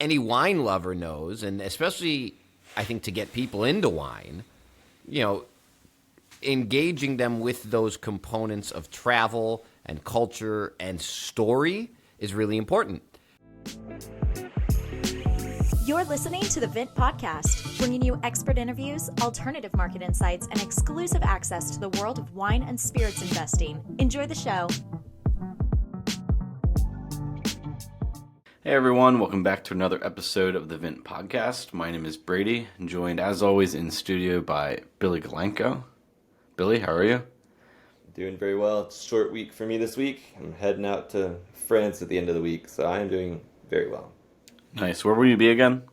any wine lover knows, and especially I think to get people into wine, you know, engaging them with those components of travel and culture and story is really important. You're listening to the Vint podcast, bringing you expert interviews, alternative market insights, and exclusive access to the world of wine and spirits investing. Enjoy the show. Hey everyone, welcome back to another episode of the Vint podcast. My name is Brady, joined as always in studio by Billy Galanko. Billy, how are you? Doing very well. It's a short week for me this week. I'm heading out to France at the end of the week, so I am doing very well. Nice. Where will you be again?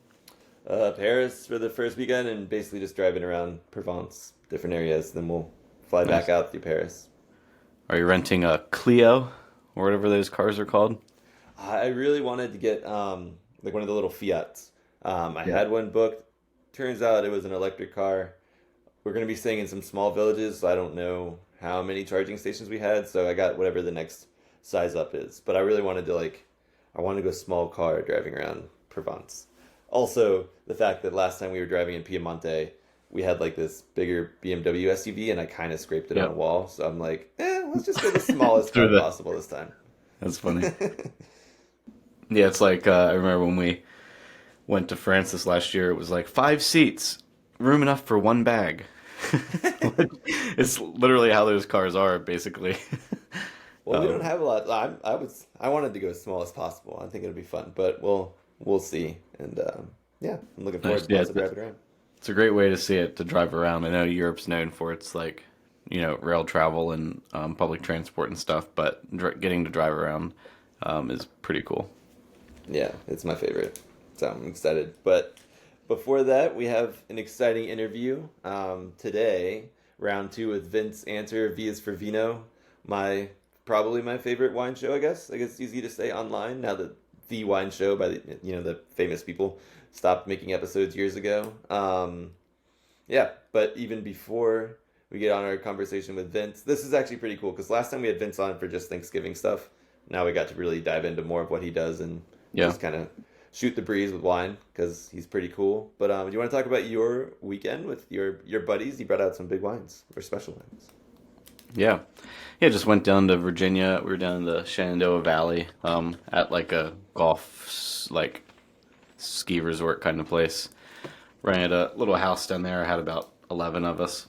Paris for the first weekend and basically just driving around Provence, different areas. Then we'll fly back out through Paris. Are you renting a Clio or whatever those cars are called? I really wanted to get like one of the little Fiats. I had one booked. Turns out it was an electric car. We're going to be staying in some small villages, so I don't know how many charging stations we had. So I got whatever the next size up is. But I really wanted to I wanted to go small car driving around Provence. Also, the fact that last time we were driving in Piemonte, we had like this bigger BMW SUV, and I kind of scraped it on a wall. So I'm like, let's just go the smallest car possible this time. That's funny. Yeah, it's like, I remember when we went to France this last year, it was like 5 seats, room enough for 1 bag. It's literally how those cars are, basically. Well, we don't have a lot. I wanted to go as small as possible. I think it'll be fun, but we'll see. And I'm looking forward to driving around. It's a great way to see it, to drive around. I know Europe's known for its rail travel and public transport and stuff, but getting to drive around is pretty cool. Yeah, it's my favorite, so I'm excited. But before that, we have an exciting interview today, round 2 with Vint's Answer, V is for Vino, probably my favorite wine show, I guess. It's easy to say online now that the wine show by the famous people stopped making episodes years ago. But even before we get on our conversation with Vince, this is actually pretty cool because last time we had Vince on for just Thanksgiving stuff. Now we got to really dive into more of what he does and just kind of shoot the breeze with wine because he's pretty cool. But do you want to talk about your weekend with your buddies? You brought out some big wines or special wines. Yeah, just went down to Virginia. We were down in the Shenandoah Valley at like a golf ski resort kind of place. Rented a little house down there. I had about 11 of us,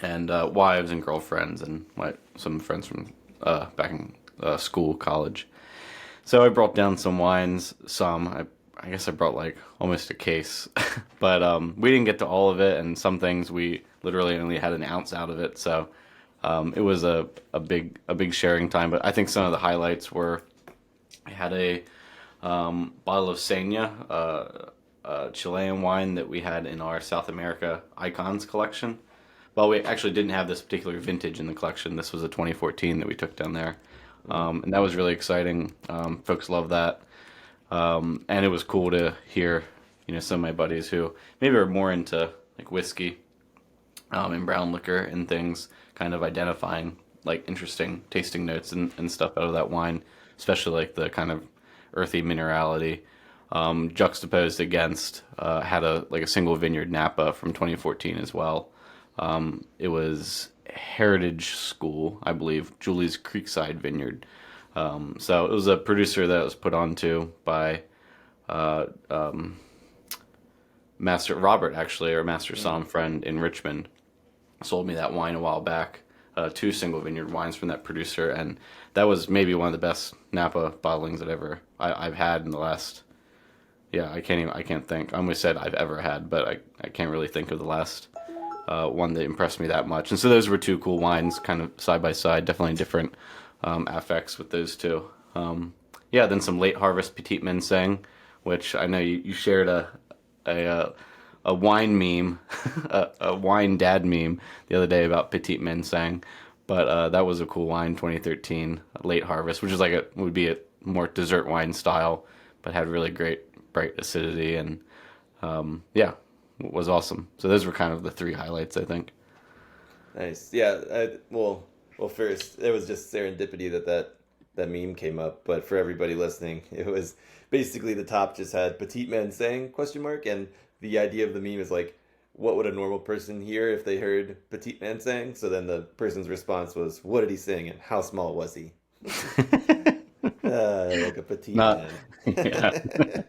and wives and girlfriends and some friends from back in school, college. So I brought down some wines. I guess I brought like almost a case, but we didn't get to all of it, and some things we literally only had an ounce out of it. So it was a big sharing time. But I think some of the highlights were I had a bottle of Senya, Chilean wine that we had in our South America Icons collection. Well, we actually didn't have this particular vintage in the collection. This was a 2014 that we took down there. And that was really exciting. Folks love that. And it was cool to hear, some of my buddies who maybe are more into like whiskey and brown liquor and things, kind of identifying like interesting tasting notes and stuff out of that wine, especially like the kind of earthy minerality, juxtaposed against had a single vineyard Napa from 2014 as well. It was Heritage School, I believe, Julie's Creekside Vineyard. So it was a producer that was put onto by Master Robert, actually, or Master Som friend in Richmond. Sold me that wine a while back, 2 single vineyard wines from that producer, and that was maybe one of the best Napa bottlings that I've had in the last. Yeah, I can't think. I almost said I've ever had, but I can't really think of the last one that impressed me that much. And so those were 2 cool wines, kind of side by side, definitely different affects with those 2. Then some late harvest Petit Manseng, which I know you shared a wine meme, a wine dad meme the other day about Petit Manseng, but that was a cool wine, 2013 late harvest, which is would be a more dessert wine style, but had really great bright acidity and was awesome. So those were kind of the 3 highlights, I think. Nice. Yeah. Well, first, it was just serendipity that that meme came up, but for everybody listening, it was basically the top just had petite man saying question mark, and the idea of the meme is like, what would a normal person hear if they heard petite man saying? So then the person's response was, what did he sing and how small was he? Like a petite man. Yeah.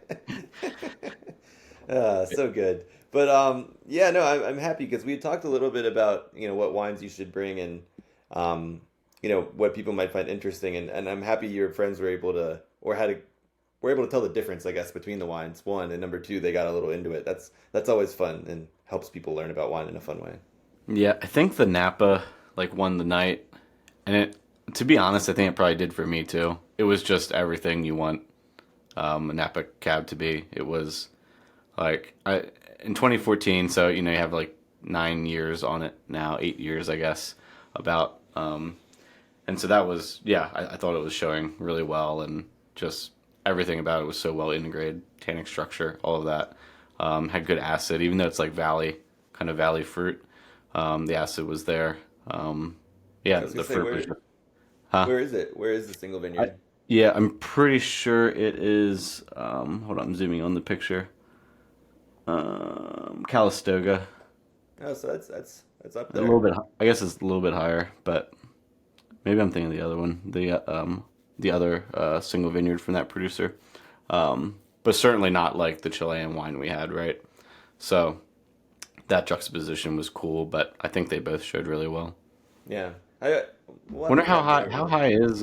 So good. But yeah, no, I'm happy because we had talked a little bit about, what wines you should bring and what people might find interesting, and I'm happy your friends were able to were able to tell the difference, I guess, between the wines. One, and number two, they got a little into it. That's always fun and helps people learn about wine in a fun way. Yeah, I think the Napa won the night, and to be honest, I think it probably did for me too. It was just everything you want a Napa cab to be. It was in 2014, so you have 9 years on it now, 8 years I guess, about. And so that was, I thought it was showing really well, and just everything about it was so well integrated, tannic structure, all of that. Had good acid, even though it's valley fruit. The acid was there. The fruit was. Where is it? Where is the single vineyard? I'm pretty sure it is. Hold on, I'm zooming on the picture. Calistoga. Oh, so that's up A there. little bit. I guess it's a little bit higher, but maybe I'm thinking of the other one. The other single vineyard from that producer, but certainly not like the Chilean wine we had, right? So that juxtaposition was cool, but I think they both showed really well. Yeah, Wonder how high is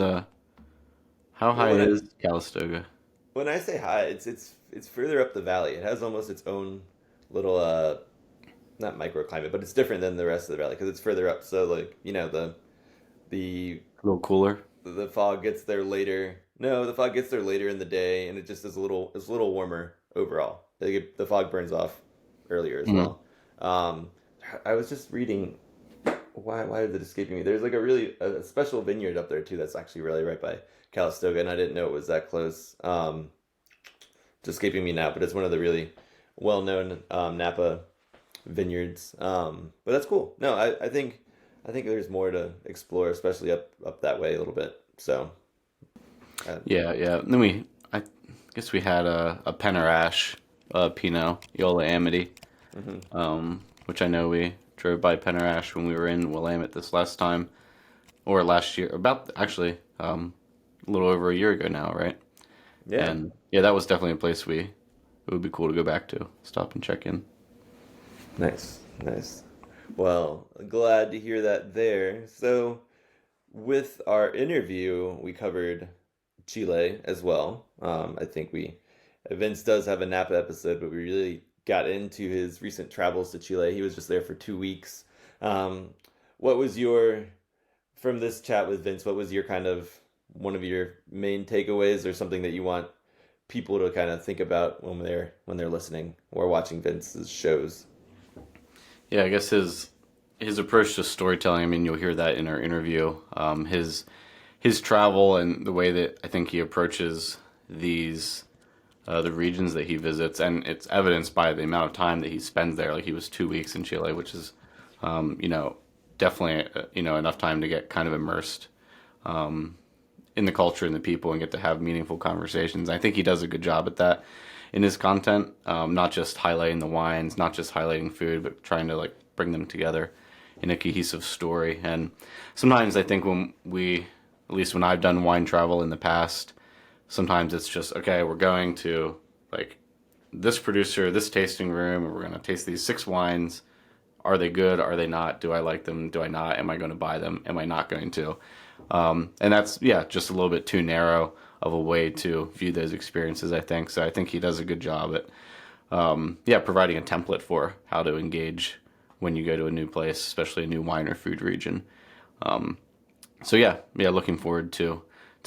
Calistoga? When I say high, it's further up the valley. It has almost its own little not microclimate, but it's different than the rest of the valley because it's further up. So the A little cooler. the fog gets there later. No, the fog gets there later in the day, and it just is a little warmer overall. The fog burns off earlier as well. I was just reading. Why is it escaping me? There's a special vineyard up there too that's actually really right by Calistoga, and I didn't know it was that close. Just escaping me now, but it's one of the really well-known Napa vineyards. But that's cool. No, I think there's more to explore, especially up that way a little bit. So Yeah. And then I guess we had a Penner-Ash Pinot Yola Amity, which I know we drove by Penner-Ash when we were in Willamette this last time, or last year, about actually a little over a year ago now, right? yeah. And that was definitely a place it would be cool to go back to, stop and check in. Nice. Well, glad to hear that there. So, with our interview, we covered Chile as well. I think Vince does have a Napa episode, but we really got into his recent travels to Chile. He was just there for 2 weeks. What was from this chat with Vince, what was your one of your main takeaways, or something that you want people to kind of think about when they're listening or watching Vince's shows? Yeah, I guess his approach to storytelling, I mean, you'll hear that in our interview. His travel and the way that I think he approaches these the regions that he visits, and it's evidenced by the amount of time that he spends there. He was 2 weeks in Chile, which is definitely enough time to get kind of immersed in the culture and the people and get to have meaningful conversations. I think he does a good job at that in his content, not just highlighting the wines, not just highlighting food, but trying to bring them together in a cohesive story. And sometimes I think at least when I've done wine travel in the past, sometimes it's just, okay, we're going to this producer, this tasting room, and we're going to taste these 6 wines. Are they good? Are they not? Do I like them? Do I not? Am I going to buy them? Am I not going to? And that's, just a little bit too narrow of a way to view those experiences, I think. So I think he does a good job at, providing a template for how to engage when you go to a new place, especially a new wine or food region. Looking forward to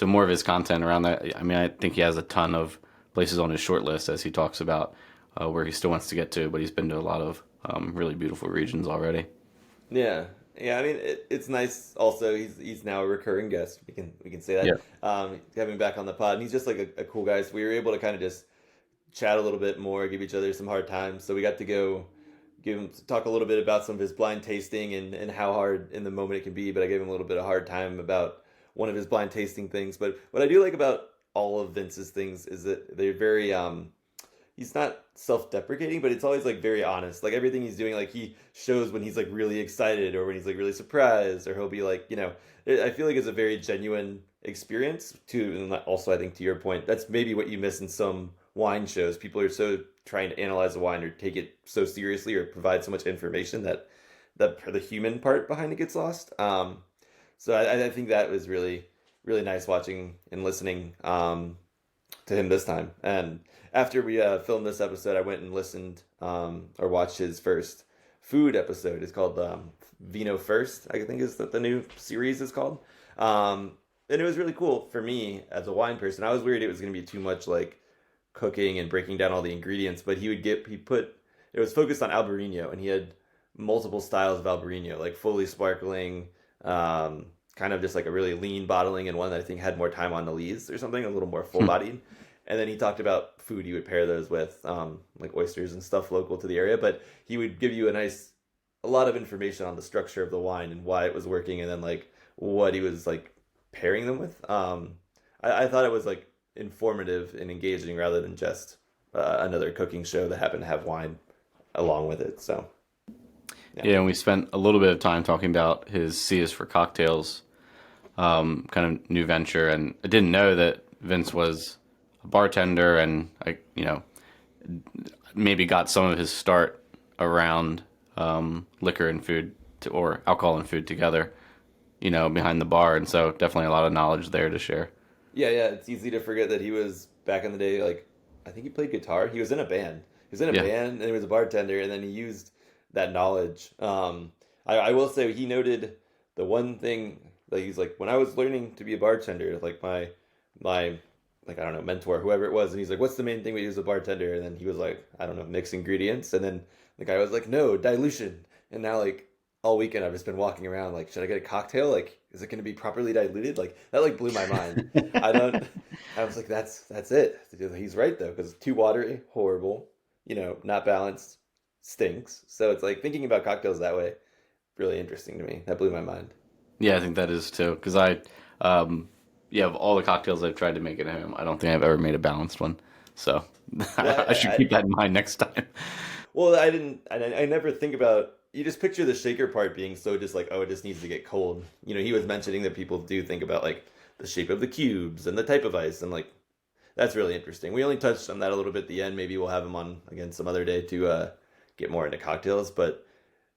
more of his content around that. I mean, I think he has a ton of places on his short list, as he talks about, where he still wants to get to, but he's been to a lot of really beautiful regions already. Yeah. I mean, it's nice. Also, he's now a recurring guest. We can say that. Yeah. Having him back on the pod, and he's just a cool guy. So we were able to kind of just chat a little bit more, give each other some hard times. So we got to go talk a little bit about some of his blind tasting and how hard in the moment it can be. But I gave him a little bit of hard time about one of his blind tasting things. But what I do like about all of Vince's things is that they're very he's not self-deprecating, but it's always like very honest. Like everything he's doing, like he shows when he's like really excited or when he's like really surprised, or he'll be like, I feel like it's a very genuine experience too. And also, I think to your point, that's maybe what you miss in some wine shows. People are so trying to analyze a wine or take it so seriously or provide so much information that the human part behind it gets lost. So I think that was really, really nice watching and listening to him this time. And after we filmed this episode, I went and listened or watched his first food episode. It's called Vino First, I think is that the new series is called. And it was really cool for me as a wine person. I was worried it was going to be too much like cooking and breaking down all the ingredients, but it was focused on Albarino, and he had multiple styles of Albarino, like fully sparkling, kind of just like a really lean bottling, and one that I think had more time on the lees or something, a little more full bodied. And then he talked about food he would pair those with, like oysters and stuff local to the area. But he would give you a lot of information on the structure of the wine and why it was working, and then like what he was like pairing them with. I thought it was like informative and engaging rather than just another cooking show that happened to have wine along with it. So yeah, and we spent a little bit of time talking about his C is for Cocktails kind of new venture, and I didn't know that Vince was a bartender, and maybe got some of his start around liquor and food or alcohol and food together, behind the bar, and so definitely a lot of knowledge there to share. Yeah, it's easy to forget that he was back in the day, like I think he played guitar. He was in a band. Band, and he was a bartender, and then he used that knowledge. I will say he noted the one thing that he's like, when I was learning to be a bartender, like my like, I don't know, mentor, whoever it was, and he's like, what's the main thing we use as a bartender? And then he was like, I don't know, mix ingredients. And then the guy was like, no, dilution. And now like all weekend I've just been walking around like, should I get a cocktail? Like, is it going to be properly diluted? Like that like blew my mind. I was like, that's it. He's right though, because too watery, horrible, not balanced, stinks. So it's like thinking about cocktails that way, really interesting to me. That blew my mind. Yeah, I think that is too, because of all the cocktails I've tried to make at home, I don't think I've ever made a balanced one. So I should keep that in mind next time. Well, I never think about, you just picture the shaker part being so just like, oh, it just needs to get cold. He was mentioning that people do think about like the shape of the cubes and the type of ice, and like, that's really interesting. We only touched on that a little bit at the end. Maybe we'll have him on again some other day to get more into cocktails, but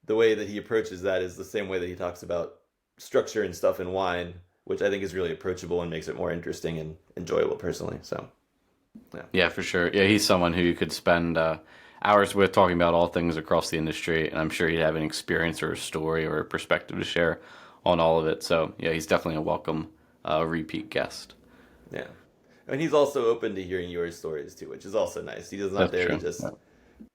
the way that he approaches that is the same way that he talks about structure and stuff in wine, which I think is really approachable and makes it more interesting and enjoyable personally. So, yeah, for sure. Yeah, he's someone who you could spend hours with talking about all things across the industry, and I'm sure he'd have an experience or a story or a perspective to share on all of it. So, yeah, he's definitely a welcome repeat guest. Yeah. And he's also open to hearing your stories too, which is also nice. He does not dare to just... Yeah.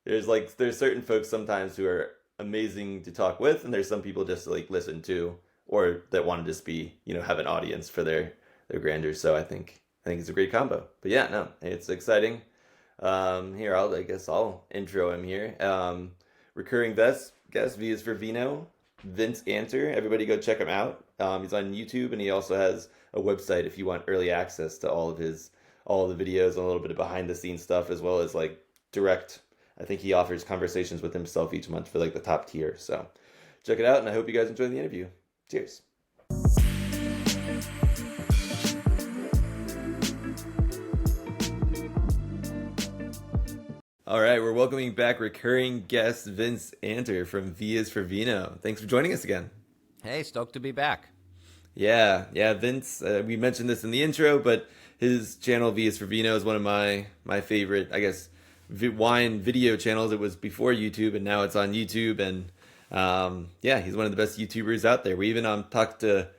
There's certain folks sometimes who are amazing to talk with, and there's some people just to like listen to, or that want to just be, have an audience for their grandeur. So I think it's a great combo. But yeah, no, it's exciting. Here, I'll intro him here. Recurring guest, V is for Vino, Vince Anter. Everybody go check him out. He's on YouTube, and he also has a website if you want early access to all of the videos and a little bit of behind the scenes stuff, as well as like direct. I think he offers conversations with himself each month for like the top tier. So check it out, and I hope you guys enjoy the interview. Cheers. All right, we're welcoming back recurring guest Vince Anter from V is for Vino. Thanks for joining us again. Hey, stoked to be back. Yeah, Vince, we mentioned this in the intro, but his channel V is for Vino is one of my favorite, I guess, wine video channels. It was before YouTube, and now it's on YouTube, and he's one of the best YouTubers out there. We even talked to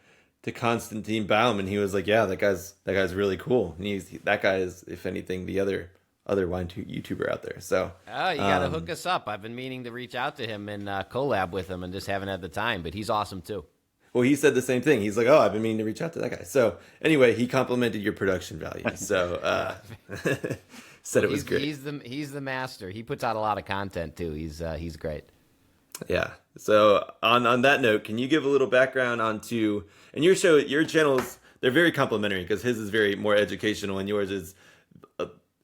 Konstantin Baum, and he was like, yeah, that guy's really cool. And that guy is, if anything, the other wine YouTuber out there. So you gotta hook us up. I've been meaning to reach out to him and collab with him, and just haven't had the time, but he's awesome too. Well, he said the same thing. He's like, oh, I've been meaning to reach out to that guy. So anyway, he complimented your production value. So said it was great. He's the master. He puts out a lot of content too. He's great. Yeah. So on that note, can you give a little background onto, and your channel is they're very complementary because his is very more educational and yours is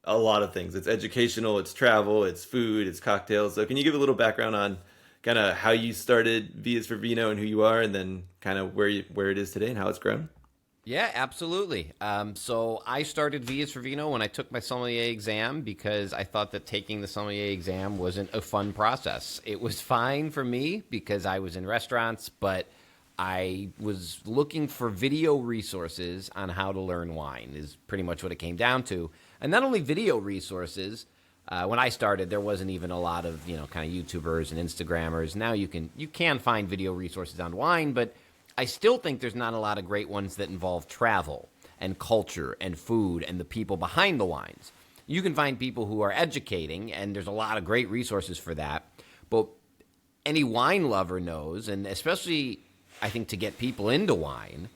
a lot of things. It's educational, it's travel, it's food, it's cocktails. So can you give a little background on kind of how you started V is for Vino and who you are, and then kind of where it is today and how it's grown? Yeah, absolutely. So I started V is for Vino when I took my sommelier exam because I thought that taking the sommelier exam wasn't a fun process. It was fine for me because I was in restaurants, but I was looking for video resources on how to learn wine is pretty much what it came down to. And not only video resources, when I started, there wasn't even a lot of, kind of YouTubers and Instagrammers. Now you can find video resources on wine, but I still think there's not a lot of great ones that involve travel and culture and food and the people behind the wines. You can find people who are educating, and there's a lot of great resources for that. But any wine lover knows, and especially I think to get people into wine,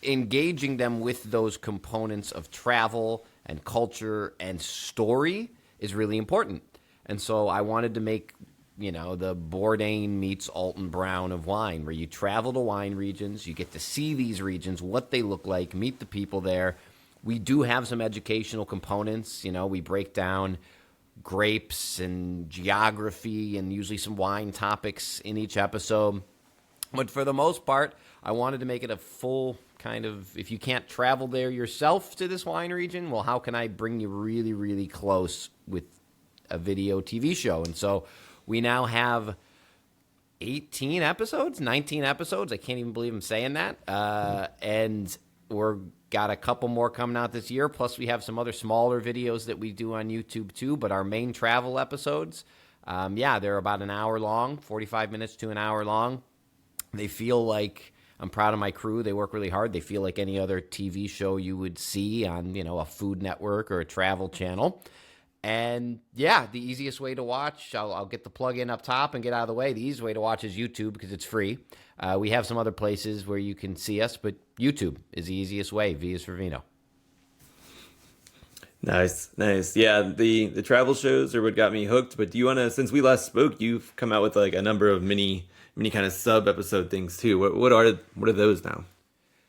engaging them with those components of travel and culture and story is really important. And so I wanted to make the Bourdain meets Altan Brown of wine, where you travel to wine regions, you get to see these regions, what they look like, meet the people there. We do have some educational components. We break down grapes and geography and usually some wine topics in each episode. But for the most part, I wanted to make it a full kind of, if you can't travel there yourself to this wine region, well, how can I bring you really, really close with a video TV show? And so we now have 19 episodes. I can't even believe I'm saying that. And we're got a couple more coming out this year. Plus, we have some other smaller videos that we do on YouTube too. But our main travel episodes, they're about an hour long, 45 minutes to an hour long. They feel like, I'm proud of my crew. They work really hard. They feel like any other TV show you would see on, a Food Network or a travel channel. And the easiest way to watch, I'll get the plug in up top and get out of the way. The easiest way to watch is YouTube because it's free. We have some other places where you can see us, but YouTube is the easiest way. V is for Vino. Nice. Yeah, the travel shows are what got me hooked. But do you want to, since we last spoke, you've come out with like a number of mini kind of sub episode things too. What are those now?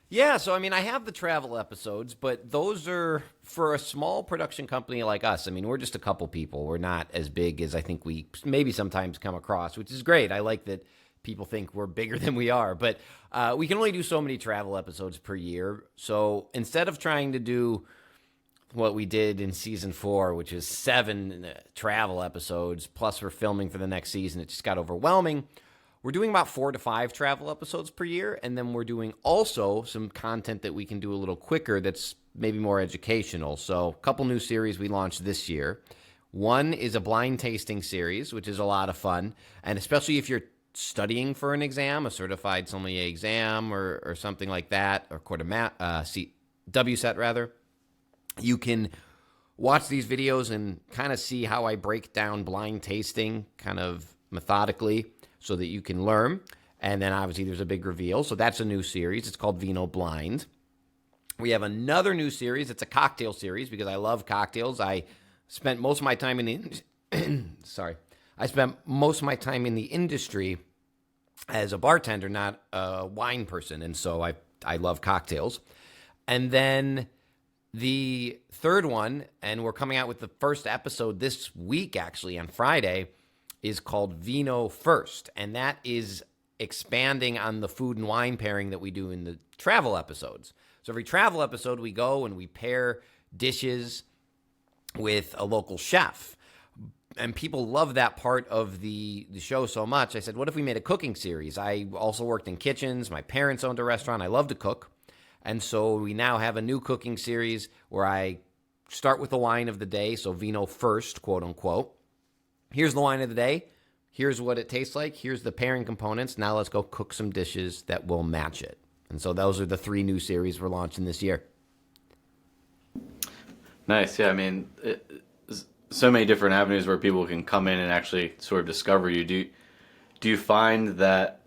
Yeah, so I have the travel episodes, but those are for a small production company like us. We're just a couple people. We're not as big as I think we maybe sometimes come across, which is great. I like that people think we're bigger than we are, but we can only do so many travel episodes per year. So instead of trying to do what we did in season 4, which is 7 travel episodes, plus we're filming for the next season, it just got overwhelming. We're doing about 4 to 5 travel episodes per year, and then we're doing also some content that we can do a little quicker that's maybe more educational. So a couple new series we launched this year. One is a blind tasting series, which is a lot of fun, and especially if you're studying for an exam, a certified sommelier exam or something like that, or WSET rather, you can watch these videos and kind of see how I break down blind tasting kind of methodically, so that you can learn. And then obviously there's a big reveal. So that's a new series. It's called Vino Blind. We have another new series. It's a cocktail series because I love cocktails. I spent most of my time in the industry as a bartender, not a wine person. And so I love cocktails. And then the third one, and we're coming out with the first episode this week, actually, on Friday, is called Vino First, and that is expanding on the food and wine pairing that we do in the travel episodes. So every travel episode, we go and we pair dishes with a local chef, and people love that part of the show so much. I said, what if we made a cooking series? I also worked in kitchens. My parents owned a restaurant. I love to cook, and so we now have a new cooking series where I start with the wine of the day, so Vino First, quote unquote. Here's the wine of the day. Here's what it tastes like. Here's the pairing components. Now let's go cook some dishes that will match it. And so those are the 3 new series we're launching this year. Nice. Yeah, so many different avenues where people can come in and actually sort of discover you. Do you find that,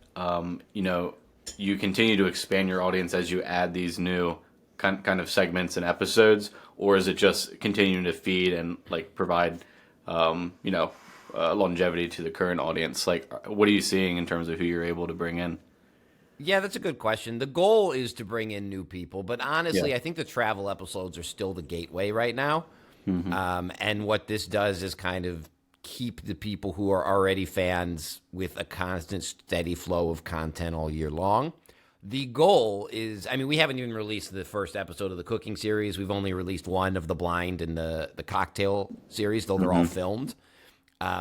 you continue to expand your audience as you add these new kind of segments and episodes? Or is it just continuing to feed and provide, longevity to the current audience? What are you seeing in terms of who you're able to bring in? Yeah, that's a good question. The goal is to bring in new people, but honestly, Yeah. I think the travel episodes are still the gateway right now. And what this does is kind of keep the people who are already fans with a constant, steady flow of content all year long. The goal is, I mean, we haven't even released the first episode of the cooking series. We've only released one of the blind and the cocktail series, though they're all filmed.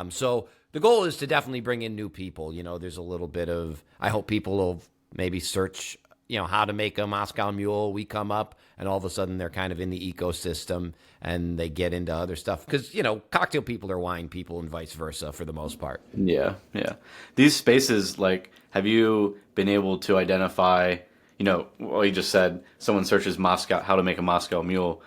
So the goal is to definitely bring in new people. You know, there's a little bit of, I hope people will maybe search, you know, how to make a Moscow Mule. We come up and all of a sudden they're kind of in the ecosystem and they get into other stuff. Because, you know, cocktail people are wine people and vice versa for the most part. Yeah, yeah. These spaces, like, have you been able to identify, you know, well, you just said someone searches Moscow, how to make a Moscow Mule.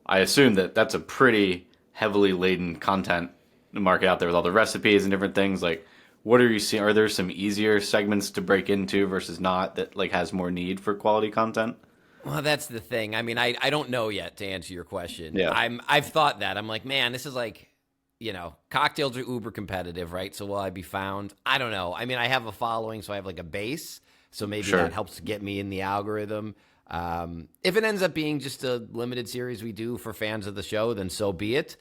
I assume that that's a pretty heavily laden content market out there with all the recipes and different things. Like, what are you seeing? Are there some easier segments to break into versus not that, like, has more need for quality content? Well, that's the thing. I mean, I don't know yet, to answer your question. Yeah. I've thought that. I'm like, man, this is like, you know, cocktails are uber competitive, right? So will I be found? I don't know. I mean, I have a following, so I have like a base. So maybe Sure. that helps get me in the algorithm. If it ends up being just a limited series we do for fans of the show, then so be it.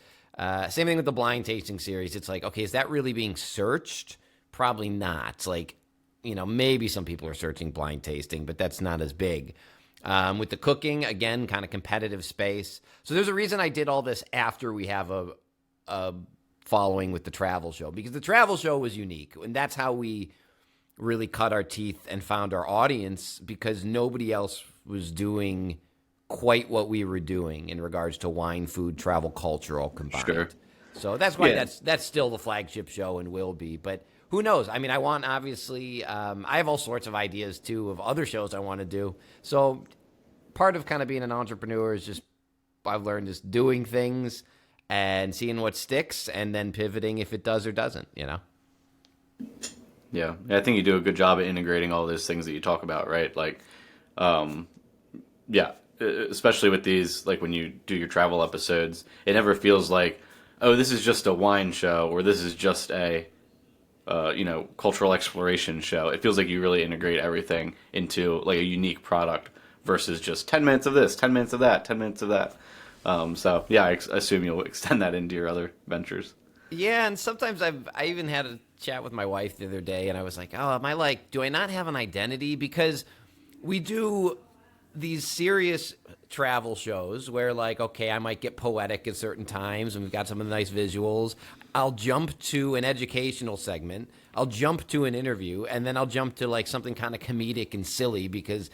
Same thing with the blind tasting series. It's like, okay, is that really being searched? Probably not. It's like, you know, maybe some people are searching blind tasting, but that's not as big. With the cooking, again, kind of competitive space. So there's a reason I did all this after we have a following with the travel show, because the travel show was unique. And that's how we really cut our teeth and found our audience, because nobody else was doing quite what we were doing in regards to wine, food, travel, culture all combined. Sure. So that's why Yeah. that's still the flagship show and will be. But who knows? I mean, I want, obviously, I have all sorts of ideas, too, of other shows I want to do. So part of kind of being an entrepreneur is just, I've learned, just doing things and seeing what sticks and then pivoting if it does or doesn't, you know? Yeah, I think you do a good job at integrating all those things that you talk about, right? Like, yeah, especially with these, like when you do your travel episodes, it never feels like, oh, this is just a wine show or this is just a, you know, cultural exploration show. It feels like you really integrate everything into like a unique product versus just 10 minutes of this, 10 minutes of that, 10 minutes of that. So yeah, I assume you'll extend that into your other ventures. Yeah, and sometimes I even had a chat with my wife the other day, and I was like, oh, am I like, do I not have an identity? Because we do these serious travel shows where, like, okay, I might get poetic at certain times, and we've got some of the nice visuals. I'll jump to an educational segment. I'll jump to an interview, and then I'll jump to, like, something kind of comedic and silly, because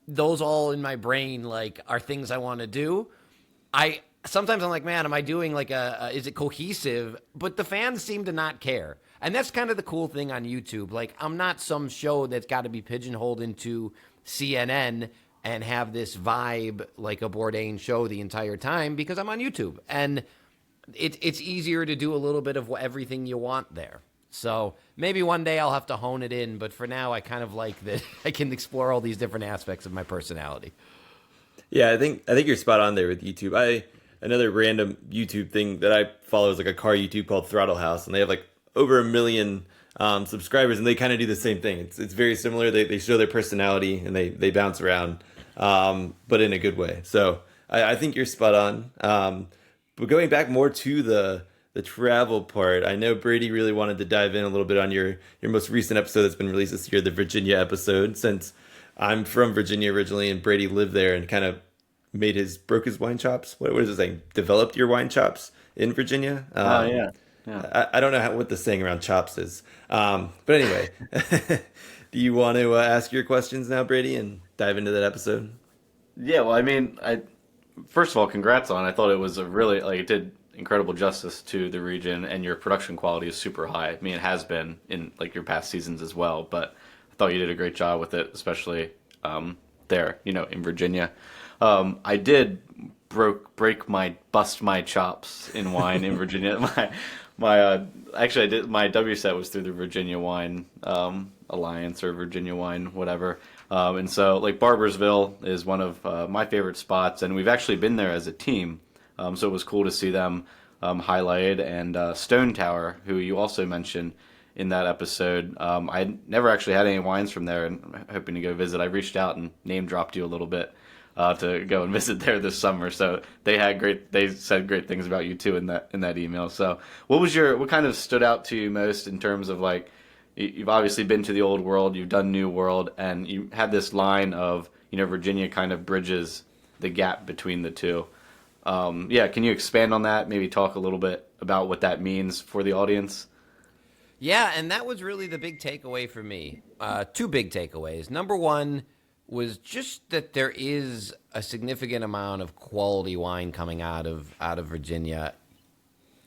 those all in my brain, like, are things I want to do. Sometimes I'm like, man, am I doing like is it cohesive? But the fans seem to not care. And that's kind of the cool thing on YouTube. Like, I'm not some show that's got to be pigeonholed into CNN and have this vibe like a Bourdain show the entire time, because I'm on YouTube. And it's easier to do a little bit of everything you want there. So maybe one day I'll have to hone it in. But for now, I kind of like that I can explore all these different aspects of my personality. Yeah, I think you're spot on there with YouTube. Another random YouTube thing that I follow is like a car YouTube called Throttle House, and they have like over 1 million subscribers, and they kind of do the same thing. It's very similar. They show their personality and they bounce around, but in a good way. So I think you're spot on. But going back more to the travel part, I know Brady really wanted to dive in a little bit on your most recent episode that's been released this year, the Virginia episode, since I'm from Virginia originally, and Brady lived there and kind of broke his wine chops. What is it saying? Developed your wine chops in Virginia? Yeah. I don't know what the saying around chops is. But anyway, do you want to ask your questions now, Brady, and dive into that episode? Yeah, well, I mean, first of all, congrats on it. I thought it was a really, like, it did incredible justice to the region, and your production quality is super high. I mean, it has been in, like, your past seasons as well, but I thought you did a great job with it, especially there, you know, in Virginia. I did bust my chops in wine in Virginia. Actually, I did, my WSET was through the Virginia Wine Alliance or Virginia Wine, whatever. And so, like, Barbersville is one of my favorite spots, and we've actually been there as a team. So it was cool to see them highlighted. And Stone Tower, who you also mentioned, in that episode. I never actually had any wines from there, and I'm hoping to go visit. I reached out and name dropped you a little bit to go and visit there this summer. So they said great things about you too in that email. So what kind of stood out to you most in terms of like, you've obviously been to the old world, you've done new world, and you had this line of, Virginia kind of bridges the gap between the two. Can you expand on that? Maybe talk a little bit about what that means for the audience? Yeah, and that was really the big takeaway for me. Two big takeaways. Number one was just that there is a significant amount of quality wine coming out of Virginia.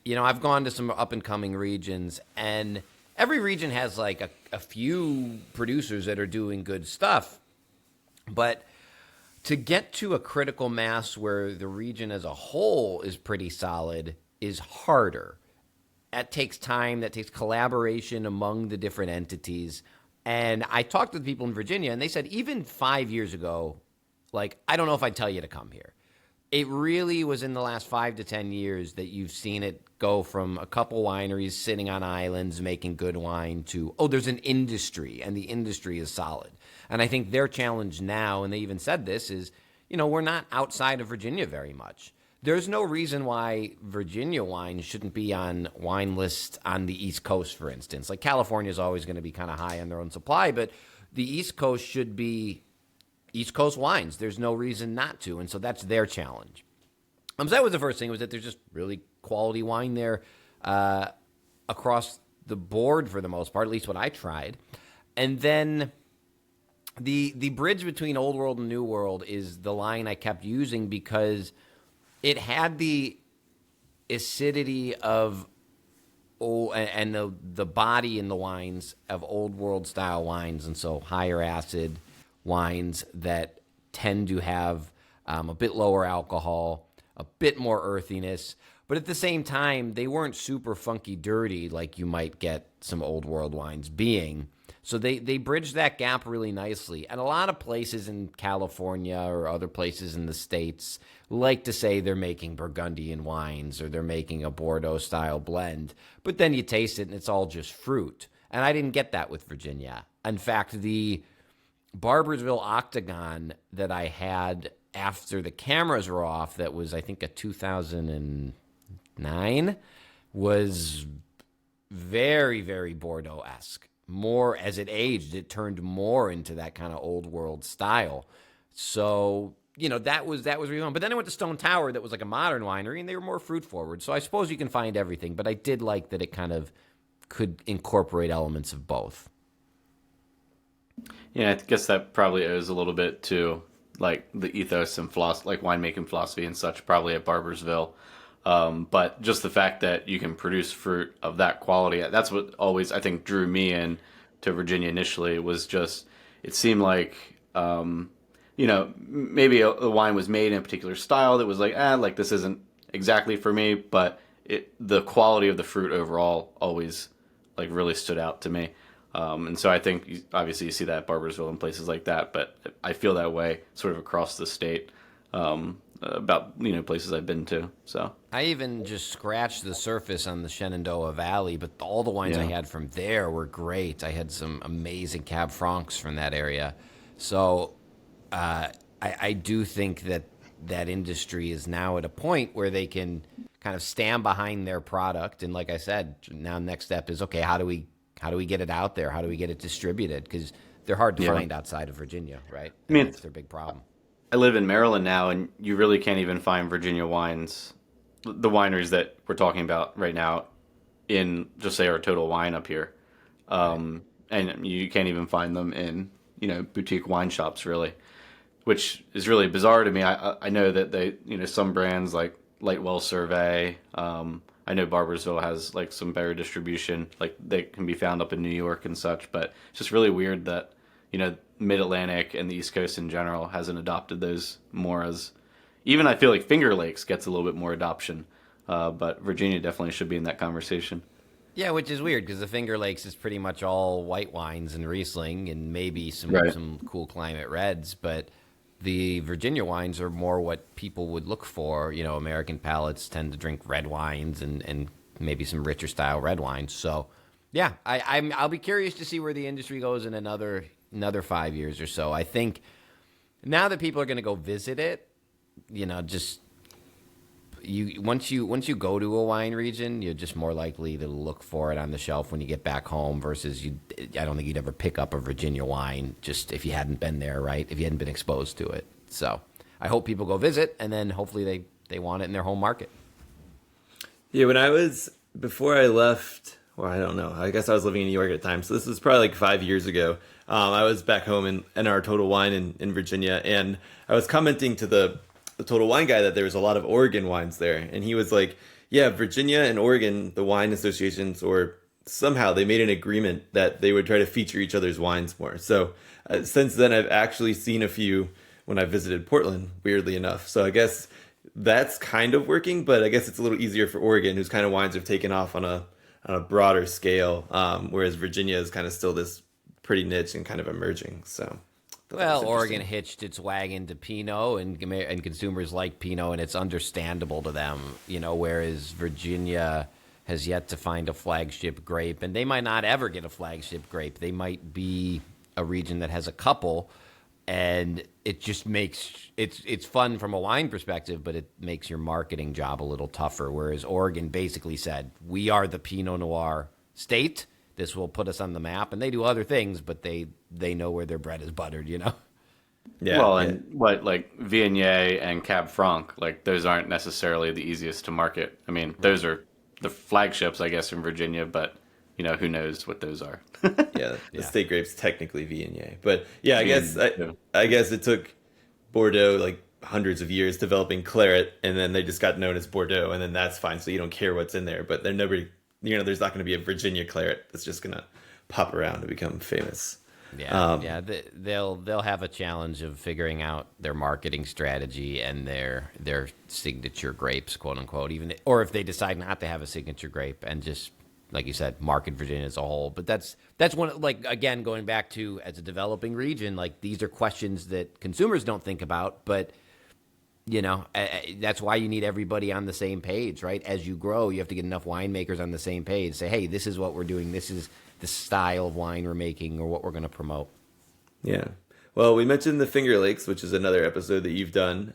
I've gone to some up-and-coming regions, and every region has like a few producers that are doing good stuff. But to get to a critical mass where the region as a whole is pretty solid is harder. That takes time. That takes collaboration among the different entities. And I talked to the people in Virginia, and they said even 5 years ago, like, I don't know if I'd tell you to come here. It really was in the last 5 to 10 years that you've seen it go from a couple wineries sitting on islands making good wine to, there's an industry, and the industry is solid. And I think their challenge now, and they even said this, is, we're not outside of Virginia very much. There's no reason why Virginia wine shouldn't be on wine lists on the East Coast, for instance. Like, California is always going to be kind of high on their own supply, but the East Coast should be East Coast wines. There's no reason not to, and so that's their challenge. So that was the first thing, was that there's just really quality wine there across the board for the most part, at least what I tried. And then the bridge between Old World and New World is the line I kept using because it had the acidity of and the body in the wines of Old World style wines, and so higher acid wines that tend to have a bit lower alcohol, a bit more earthiness, but at the same time, they weren't super funky dirty like you might get some Old World wines being. So they bridged that gap really nicely. And a lot of places in California or other places in the States like to say they're making Burgundian wines or they're making a Bordeaux-style blend. But then you taste it and it's all just fruit. And I didn't get that with Virginia. In fact, the Barboursville Octagon that I had after the cameras were off, that was, I think, a 2009, was very, very Bordeaux-esque. More as it aged, it turned more into that kind of Old World style. So, that was really fun. But then I went to Stone Tower, that was like a modern winery, and they were more fruit forward. So I suppose you can find everything, but I did like that it kind of could incorporate elements of both. Yeah, I guess that probably owes a little bit to like the ethos and like winemaking philosophy and such, probably at Barboursville. But just the fact that you can produce fruit of that quality, that's what always, I think, drew me in to Virginia initially, was just, it seemed like, maybe a wine was made in a particular style that was like this isn't exactly for me, but the quality of the fruit overall always like really stood out to me. And so I think, obviously, you see that at Barboursville and places like that, but I feel that way sort of across the state. About places I've been to. So I even just scratched the surface on the Shenandoah Valley, but all the wines I had from there were great. I had some amazing Cab Francs from that area. So I do think that industry is now at a point where they can kind of stand behind their product. And like I said, now next step is, okay, how do we get it out there? How do we get it distributed? Because they're hard to find outside of Virginia, right? I mean, that's their big problem. I live in Maryland now, and you really can't even find Virginia wines, the wineries that we're talking about right now, in just say our Total Wine up here. And you can't even find them in, boutique wine shops, really, which is really bizarre to me. I know that they, some brands like Lightwell Survey, I know Barboursville has like some better distribution, like they can be found up in New York and such, but it's just really weird that, Mid-Atlantic and the East Coast in general hasn't adopted those more, as even I feel like Finger Lakes gets a little bit more adoption, but Virginia definitely should be in that conversation. Yeah, which is weird because the Finger Lakes is pretty much all white wines and Riesling and maybe some cool climate reds, but the Virginia wines are more what people would look for. American palates tend to drink red wines and maybe some richer style red wines. So Yeah, I'll be curious to see where the industry goes in another 5 years or so. I think now that people are going to go visit it, just once you go to a wine region, you're just more likely to look for it on the shelf when you get back home versus I don't think you'd ever pick up a Virginia wine just if you hadn't been there, right? If you hadn't been exposed to it. So I hope people go visit, and then hopefully they want it in their home market. Yeah, before I left, well, I don't know. I guess I was living in New York at the time, so this was probably like 5 years ago. I was back home in our Total Wine in Virginia, and I was commenting to the Total Wine guy that there was a lot of Oregon wines there, and he was like, yeah, Virginia and Oregon, the wine associations, or somehow they made an agreement that they would try to feature each other's wines more. So since then, I've actually seen a few when I visited Portland, weirdly enough. So I guess that's kind of working, but I guess it's a little easier for Oregon, whose kind of wines have taken off on a broader scale, whereas Virginia is kind of still this pretty niche and kind of emerging. So, well, Oregon hitched its wagon to Pinot, and consumers like Pinot, and it's understandable to them, whereas Virginia has yet to find a flagship grape, and they might not ever get a flagship grape. They might be a region that has a couple, and it just makes it's fun from a wine perspective, but it makes your marketing job a little tougher. Whereas Oregon basically said, we are the Pinot Noir state. This will put us on the map, and they do other things, but they know where their bread is buttered, Yeah. Well, and what like Viognier and Cab Franc, like those aren't necessarily the easiest to market. I mean, those are the flagships, I guess, in Virginia, but who knows what those are. The state grape's technically Viognier, but yeah, I guess it took Bordeaux like hundreds of years developing claret, and then they just got known as Bordeaux, and then that's fine. So you don't care what's in there, but there's not going to be a Virginia claret that's just going to pop around and become famous. Yeah, they'll have a challenge of figuring out their marketing strategy and their signature grapes, quote unquote, or if they decide not to have a signature grape and just, like you said, market Virginia as a whole. But that's one, like, again, going back to, as a developing region, like, these are questions that consumers don't think about, but that's why you need everybody on the same page, right? As you grow, you have to get enough winemakers on the same page. Say, hey, this is what we're doing. This is the style of wine we're making, or what we're going to promote. Yeah. Well, we mentioned the Finger Lakes, which is another episode that you've done.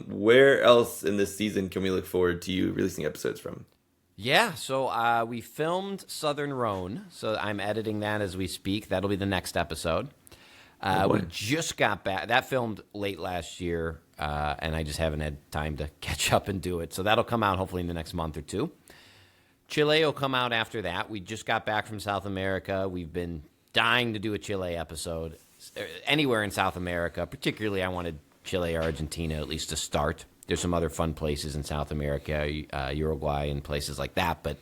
Where else in this season can we look forward to you releasing episodes from? Yeah, so we filmed Southern Rhone, so I'm editing that as we speak. That'll be the next episode. We just got back. That filmed late last year, and I just haven't had time to catch up and do it. So that'll come out hopefully in the next month or two. Chile will come out after that. We just got back from South America. We've been dying to do a Chile episode. Anywhere in South America, particularly I wanted Chile or Argentina at least to start. There's some other fun places in South America, Uruguay and places like that, but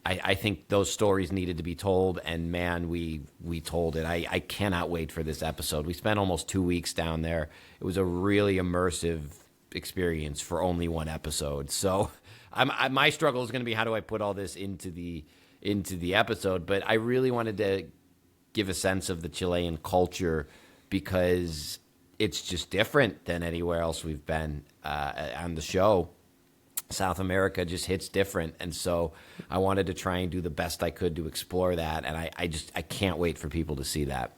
I think those stories needed to be told, and man, we told it. I cannot wait for this episode. We spent almost 2 weeks down there. It was a really immersive experience for only one episode. So my struggle is going to be, how do I put all this into the episode? But I really wanted to give a sense of the Chilean culture because it's just different than anywhere else we've been on the show. South America just hits different, and so I wanted to try and do the best I could to explore that, and I can't wait for people to see that.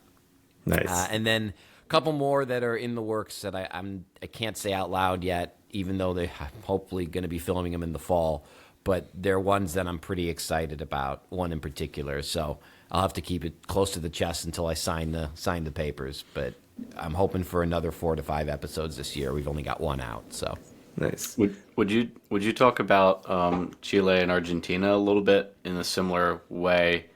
Nice. And then a couple more that are in the works that I can't say out loud yet, even though I'm hopefully going to be filming them in the fall, but they're ones that I'm pretty excited about, one in particular, so I'll have to keep it close to the chest until I sign the papers, but I'm hoping for another 4 to 5 episodes this year. We've only got one out, so. Nice. Would you talk about Chile and Argentina a little bit in a similar way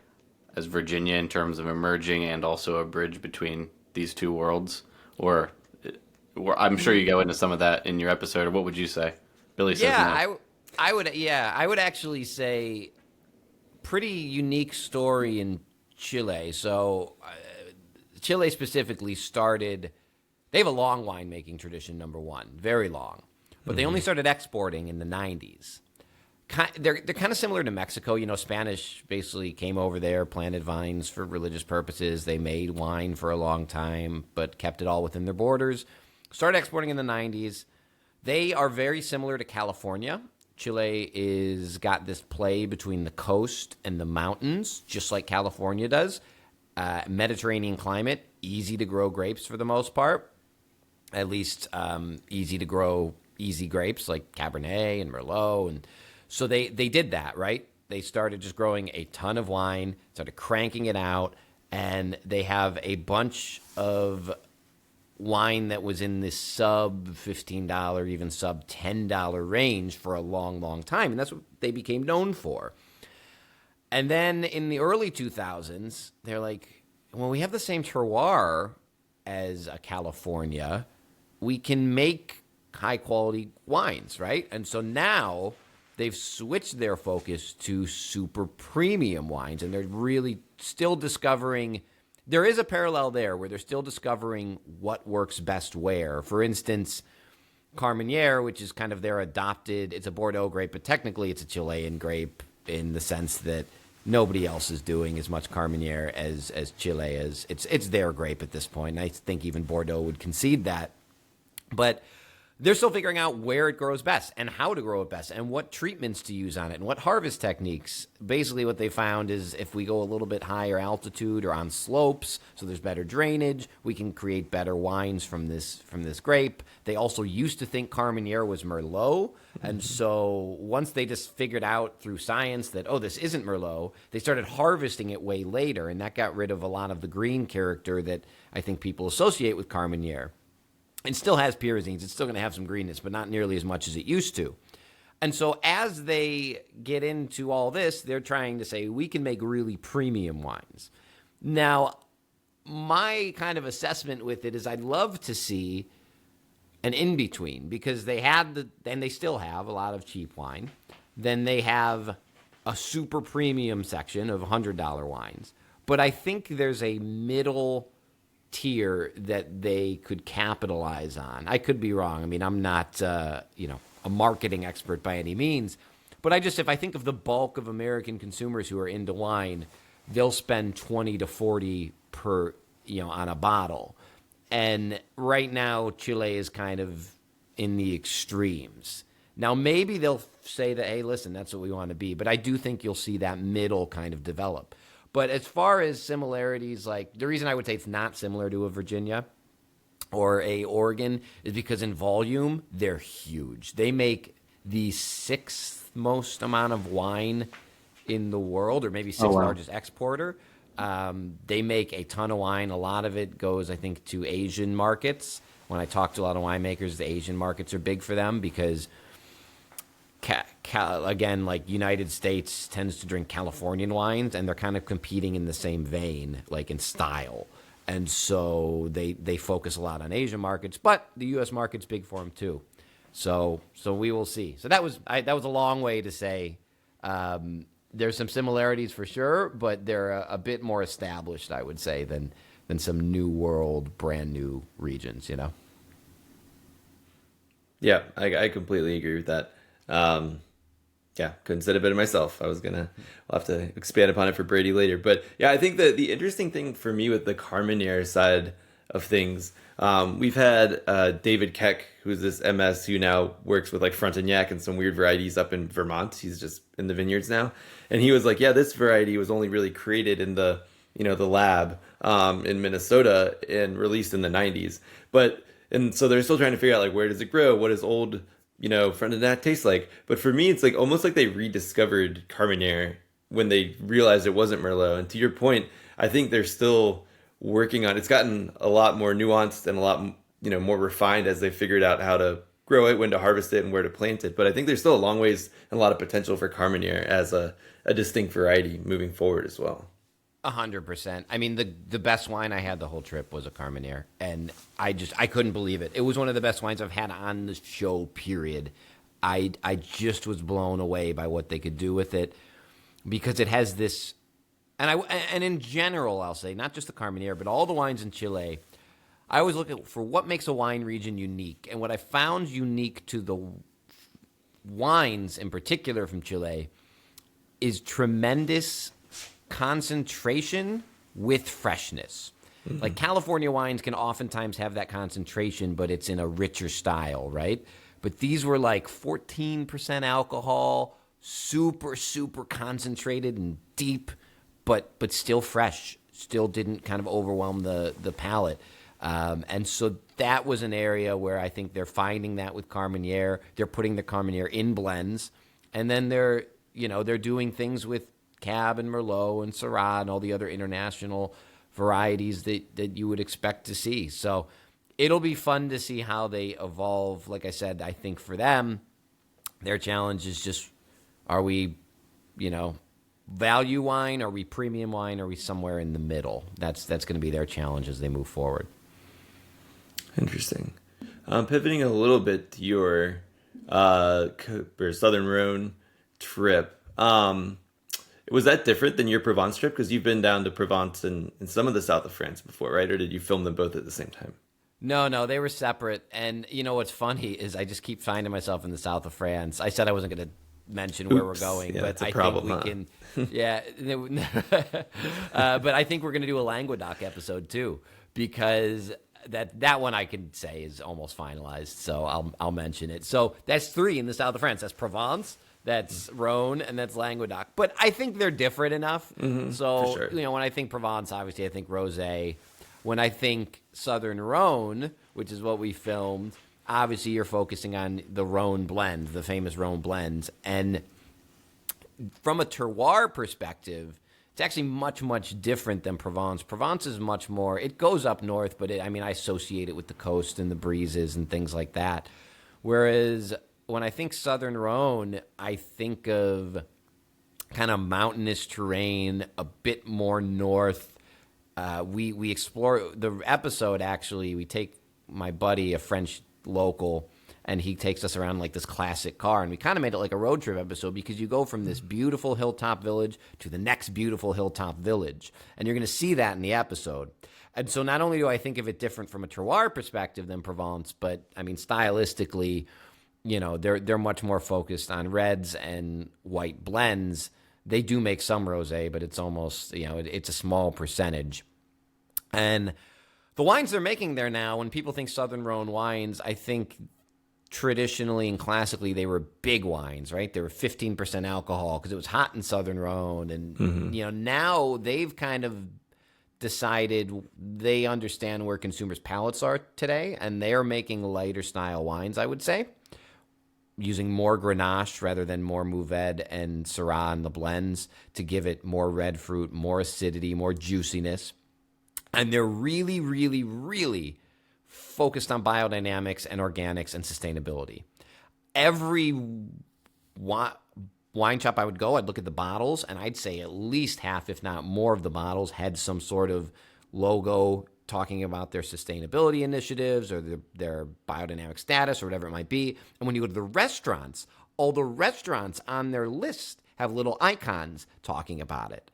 as Virginia in terms of emerging and also a bridge between these two worlds? Or I'm sure you go into some of that in your episode. Or what would you say? Billy says no. I would actually say pretty unique story in Chile. So Chile specifically started. They have a long winemaking tradition. Number one, very long. But they only started exporting in the 90s. They're kind of similar to Mexico. Spanish basically came over there, planted vines for religious purposes. They made wine for a long time, but kept it all within their borders. Started exporting in the 90s. They are very similar to California. Chile is got this play between the coast and the mountains, just like California does. Mediterranean climate, easy to grow grapes for the most part. At least easy to grow easy grapes like Cabernet and Merlot. And so they did that, right? They started just growing a ton of wine, started cranking it out, and they have a bunch of wine that was in this sub $15, even sub $10 range for a long, long time. And that's what they became known for. And then in the early 2000s, they're like, well, we have the same terroir as California. We can make high-quality wines, right? And so now they've switched their focus to super premium wines, and they're really still discovering. There is a parallel there where they're still discovering what works best where. For instance, Carmenere, which is kind of their adopted, it's a Bordeaux grape, but technically it's a Chilean grape in the sense that nobody else is doing as much Carmenere as Chile is. It's their grape at this point, and I think even Bordeaux would concede that. But they're still figuring out where it grows best and how to grow it best and what treatments to use on it and what harvest techniques. Basically what they found is if we go a little bit higher altitude or on slopes, so there's better drainage, we can create better wines from this grape. They also used to think Carmenere was Merlot. And so once they just figured out through science that, oh, this isn't Merlot, they started harvesting it way later. And that got rid of a lot of the green character that I think people associate with Carmenere. It still has pyrazines. It's still going to have some greenness, but not nearly as much as it used to. And so as they get into all this, they're trying to say, we can make really premium wines. Now, my kind of assessment with it is I'd love to see an in-between, because they had and they still have a lot of cheap wine. Then they have a super premium section of $100 wines. But I think there's a middle tier that they could capitalize on. I could be wrong. I mean, I'm not, a marketing expert by any means, but if I think of the bulk of American consumers who are into wine, they'll spend 20 to 40 per, on a bottle. And right now, Chile is kind of in the extremes. Now, maybe they'll say that, hey, listen, that's what we want to be. But I do think you'll see that middle kind of develop. But as far as similarities, like the reason I would say it's not similar to a Virginia or a Oregon is because in volume, they're huge. They make the sixth most amount of wine in the world, or maybe sixth largest exporter. They make a ton of wine. A lot of it goes, I think, to Asian markets. When I talk to a lot of winemakers, the Asian markets are big for them because again, like United States tends to drink Californian wines, and they're kind of competing in the same vein, like in style. And so they focus a lot on Asian markets, but the U.S. market's big for them too. So we will see. So that was a long way to say there's some similarities for sure, but they're a bit more established, I would say, than some new world, brand new regions. Yeah, I completely agree with that. Couldn't said it better myself. I'll have to expand upon it for Brady later. But yeah, I think that the interesting thing for me with the Carmenere side of things, we've had David Keck, who's this MS who now works with like Frontignac and some weird varieties up in Vermont. He's just in the vineyards now. And he was like, yeah, this variety was only really created in the lab in Minnesota and released in the 90s. And so they're still trying to figure out like, where does it grow? What does old Frontignac tastes like? But for me, it's like almost like they rediscovered Carmenere when they realized it wasn't Merlot. And to your point, I think they're still working on. It's gotten a lot more nuanced and a lot more refined as they figured out how to grow it, when to harvest it, and where to plant it. But I think there's still a long ways and a lot of potential for Carmenere as a distinct variety moving forward as well. 100%. I mean, the best wine I had the whole trip was a Carmenere, and I couldn't believe it. It was one of the best wines I've had on the show, period. I just was blown away by what they could do with it, because it has this, and in general, I'll say, not just the Carmenere, but all the wines in Chile, I always look for what makes a wine region unique. And what I found unique to the wines in particular from Chile is tremendous concentration with freshness. Mm-hmm. Like California wines can oftentimes have that concentration, but it's in a richer style, right? but these were like 14% alcohol, super, super concentrated and deep, but still fresh, still didn't kind of overwhelm the palate. And so that was an area where I think they're finding that with Carmenere. They're putting the Carmenere in blends, and then they're doing things with Cab and Merlot and Syrah and all the other international varieties that you would expect to see. So it'll be fun to see how they evolve. Like I said, I think for them, their challenge is just, are we, value wine? Are we premium wine? Are we somewhere in the middle? That's going to be their challenge as they move forward. Interesting. Pivoting a little bit to your Southern Rhone trip. Was that different than your Provence trip? Because you've been down to Provence and some of the south of France before, right? Or did you film them both at the same time? No, they were separate. And what's funny is I just keep finding myself in the south of France. I said I wasn't going to mention where we're going, yeah, but I problem, think we can. Yeah, but I think we're going to do a Languedoc episode too, because that one I can say is almost finalized. So I'll mention it. So that's 3 in the south of France. That's Provence, that's Rhone, and that's Languedoc. But I think they're different enough. So for sure. when I think Provence, obviously I think rosé. When I think Southern Rhone, which is what we filmed, obviously you're focusing on the Rhone blend, the famous Rhone blends. And from a terroir perspective, it's actually much, much different than Provence. Provence is much more, it goes up north, but I associate it with the coast and the breezes and things like that. Whereas when I think Southern Rhone, I think of kind of mountainous terrain, a bit more north. We explore the episode. Actually, we take my buddy, a French local, and he takes us around like this classic car, and we kind of made it like a road trip episode because you go from this beautiful hilltop village to the next beautiful hilltop village, and you're going to see that in the episode. And so not only do I think of it different from a terroir perspective than Provence, but stylistically, they're much more focused on reds and white blends. They do make some rosé, but it's almost, it's a small percentage. And the wines they're making there now, when people think Southern Rhone wines, I think traditionally and classically they were big wines, right? They were 15% alcohol because it was hot in Southern Rhone. And, now they've kind of decided they understand where consumers' palates are today, and they are making lighter style wines, I would say, using more Grenache rather than more Mourvèdre and Syrah in the blends to give it more red fruit, more acidity, more juiciness. And they're really, really, really focused on biodynamics and organics and sustainability. Every wine shop I would go, I'd look at the bottles, and I'd say at least half, if not more, of the bottles had some sort of logo talking about their sustainability initiatives or their biodynamic status or whatever it might be. And when you go to the restaurants, all the restaurants on their list have little icons talking about it.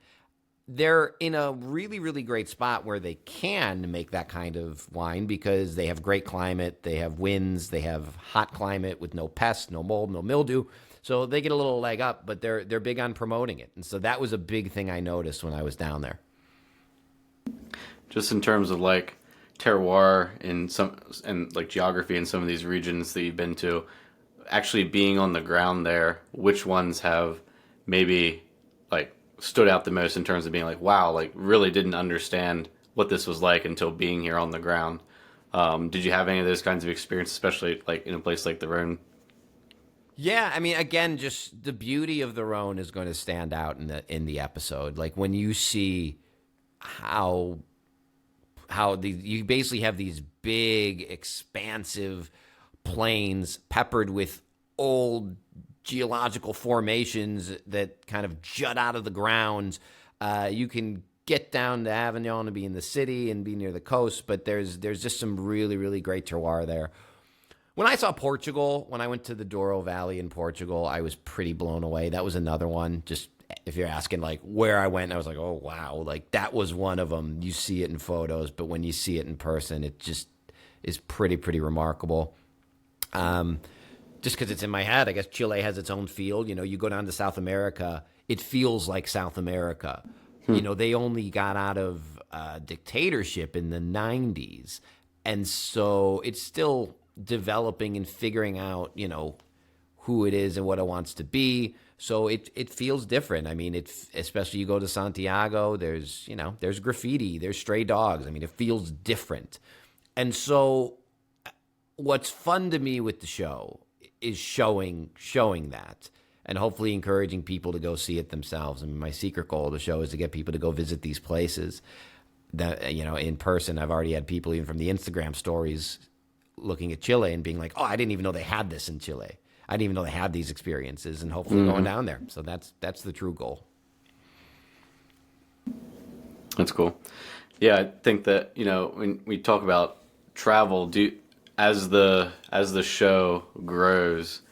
They're in a really, really great spot where they can make that kind of wine because they have great climate, they have winds, they have hot climate with no pests, no mold, no mildew. So they get a little leg up, but they're big on promoting it. And so that was a big thing I noticed when I was down there. Just in terms of like terroir and like geography in some of these regions that you've been to, actually being on the ground there, which ones have maybe like stood out the most in terms of being like, wow, like really didn't understand what this was like until being here on the ground? Did you have any of those kinds of experience, especially like in a place like the Rhone? Yeah, again, just the beauty of the Rhone is going to stand out in the episode. Like when you see how you basically have these big, expansive plains peppered with old geological formations that kind of jut out of the ground. You can get down to Avignon and be in the city and be near the coast, but there's just some really, really great terroir there. When I saw Portugal, when I went to the Douro Valley in Portugal, I was pretty blown away. That was another one. Just if you're asking like where I went, I was like, oh, wow. Like that was one of them. You see it in photos, but when you see it in person, it just is pretty, pretty remarkable. Just because it's in my head, I guess Chile has its own feel. You go down to South America, it feels like South America. They only got out of dictatorship in the 90s. And so it's still developing and figuring out, who it is and what it wants to be. So it feels different. I mean, especially you go to Santiago, there's graffiti, there's stray dogs. I mean, it feels different. And so what's fun to me with the show is showing that and hopefully encouraging people to go see it themselves. I mean, my secret goal of the show is to get people to go visit these places that, in person. I've already had people even from the Instagram stories looking at Chile and being like, oh, I didn't even know they had this in Chile. I didn't even know they had these experiences, and hopefully going down there. So that's the true goal. That's cool. Yeah, I think that, when we talk about travel, as the show grows,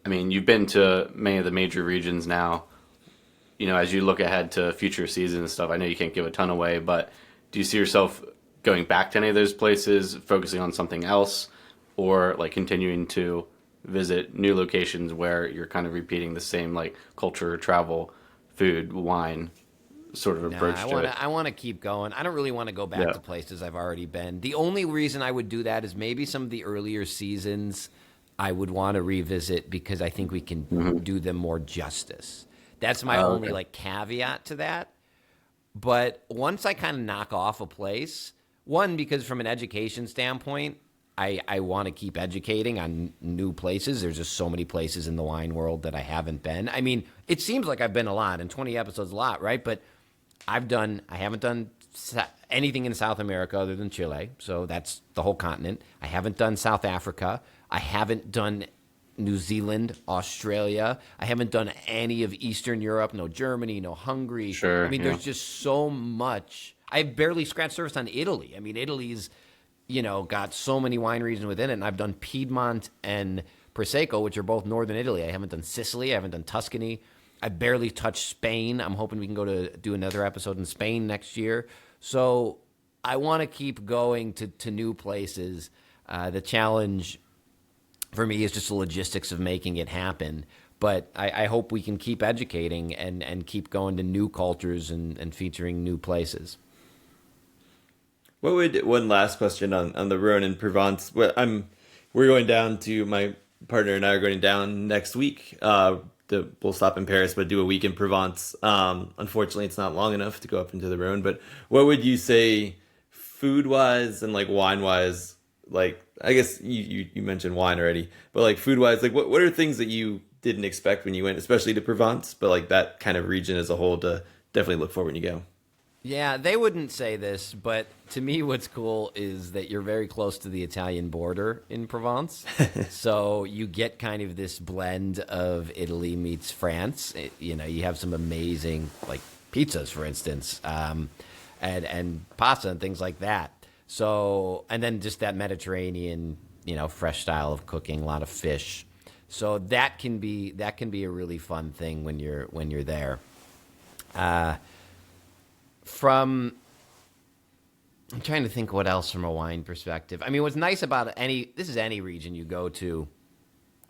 I mean, you've been to many of the major regions now. As you look ahead to future seasons and stuff, I know you can't give a ton away, but do you see yourself going back to any of those places, focusing on something else, or like continuing to visit new locations where you're kind of repeating the same like culture, travel, food, wine sort of approach to it? I want to keep going. I don't really want to go back to places I've already been. The only reason I would do that is maybe some of the earlier seasons I would want to revisit because I think we can do them more justice. That's my only like caveat to that. But once I kind of knock off a place, one, because from an education standpoint, I want to keep educating on new places. There's just so many places in the wine world that I haven't been. I mean, it seems like I've been a lot, and 20 episodes a lot, right? But I haven't done anything in South America other than Chile, so that's the whole continent. I haven't done South Africa. I haven't done New Zealand, Australia. I haven't done any of Eastern Europe, no Germany, no Hungary. Sure, I mean, there's just so much. I've barely scratched surface on Italy. I mean, Italy's got so many wine regions within it, and I've done Piedmont and Prosecco, which are both northern Italy. I haven't done Sicily. I haven't done Tuscany. I barely touched Spain. I'm hoping we can go to do another episode in Spain next year. So I want to keep going to new places. The challenge for me is just the logistics of making it happen. But I hope we can keep educating and keep going to new cultures and featuring new places. One last question on the Rhone and Provence? We're going down to, my partner and I are going down next week. We'll stop in Paris, but do a week in Provence. Unfortunately, it's not long enough to go up into the Rhone. But what would you say, food wise and like wine wise? Like, I guess you mentioned wine already, but like food wise, like what are things that you didn't expect when you went, especially to Provence, but like that kind of region as a whole to definitely look for when you go? Yeah, they wouldn't say this, but to me what's cool is that you're very close to the Italian border in Provence. So you get kind of this blend of Italy meets France. You have some amazing, like, pizzas, for instance, and pasta and things like that. So, and then just that Mediterranean, fresh style of cooking, a lot of fish. So that can be a really fun thing when you're there. I'm trying to think what else from a wine perspective. I mean, what's nice about any region you go to,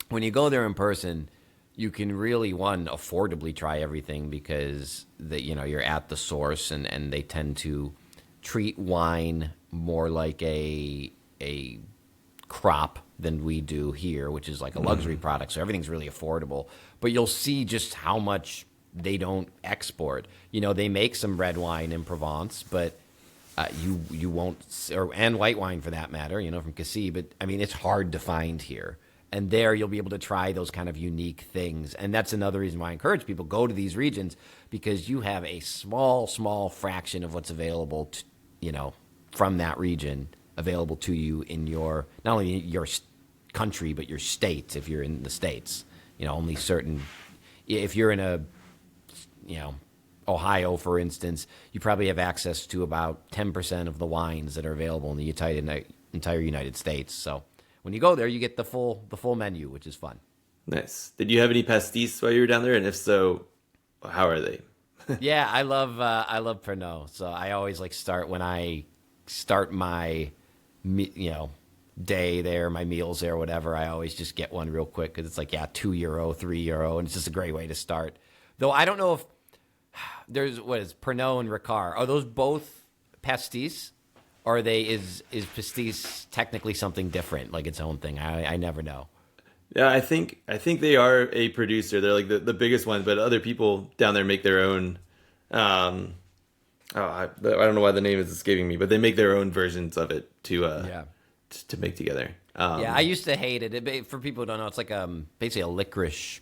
when you go there in person, you can really, affordably try everything because you're at the source and they tend to treat wine more like a crop than we do here, which is like a luxury product. So everything's really affordable, but you'll see just how much they don't export. They make some red wine in Provence, but you won't, and white wine for that matter, from Cassis. But I mean, it's hard to find here. And there you'll be able to try those kind of unique things. And that's another reason why I encourage people go to these regions, because you have a small fraction of what's available to, from that region available to you in your, not only your country, but your state. If you're in the States, only certain, if you're in Ohio, for instance, you probably have access to about 10% of the wines that are available in the entire United States. So when you go there, you get the full menu, which is fun. Nice. Did you have any pastis while you were down there? And if so, how are they? Yeah, I love Pernod. So I always start when I start my day there, my meals there, whatever. I always just get one real quick because it's like, yeah, €2, €3, and it's just a great way to start. Though I don't know if there's Pernod and Ricard. Are those both pastis? Or are they is pastis technically something different, like its own thing? I never know. Yeah, I think they are a producer. They're like the biggest one, but other people down there make their own. I don't know why the name is escaping me, but they make their own versions of it to make together. I used to hate it. For people who don't know, it's like basically a licorice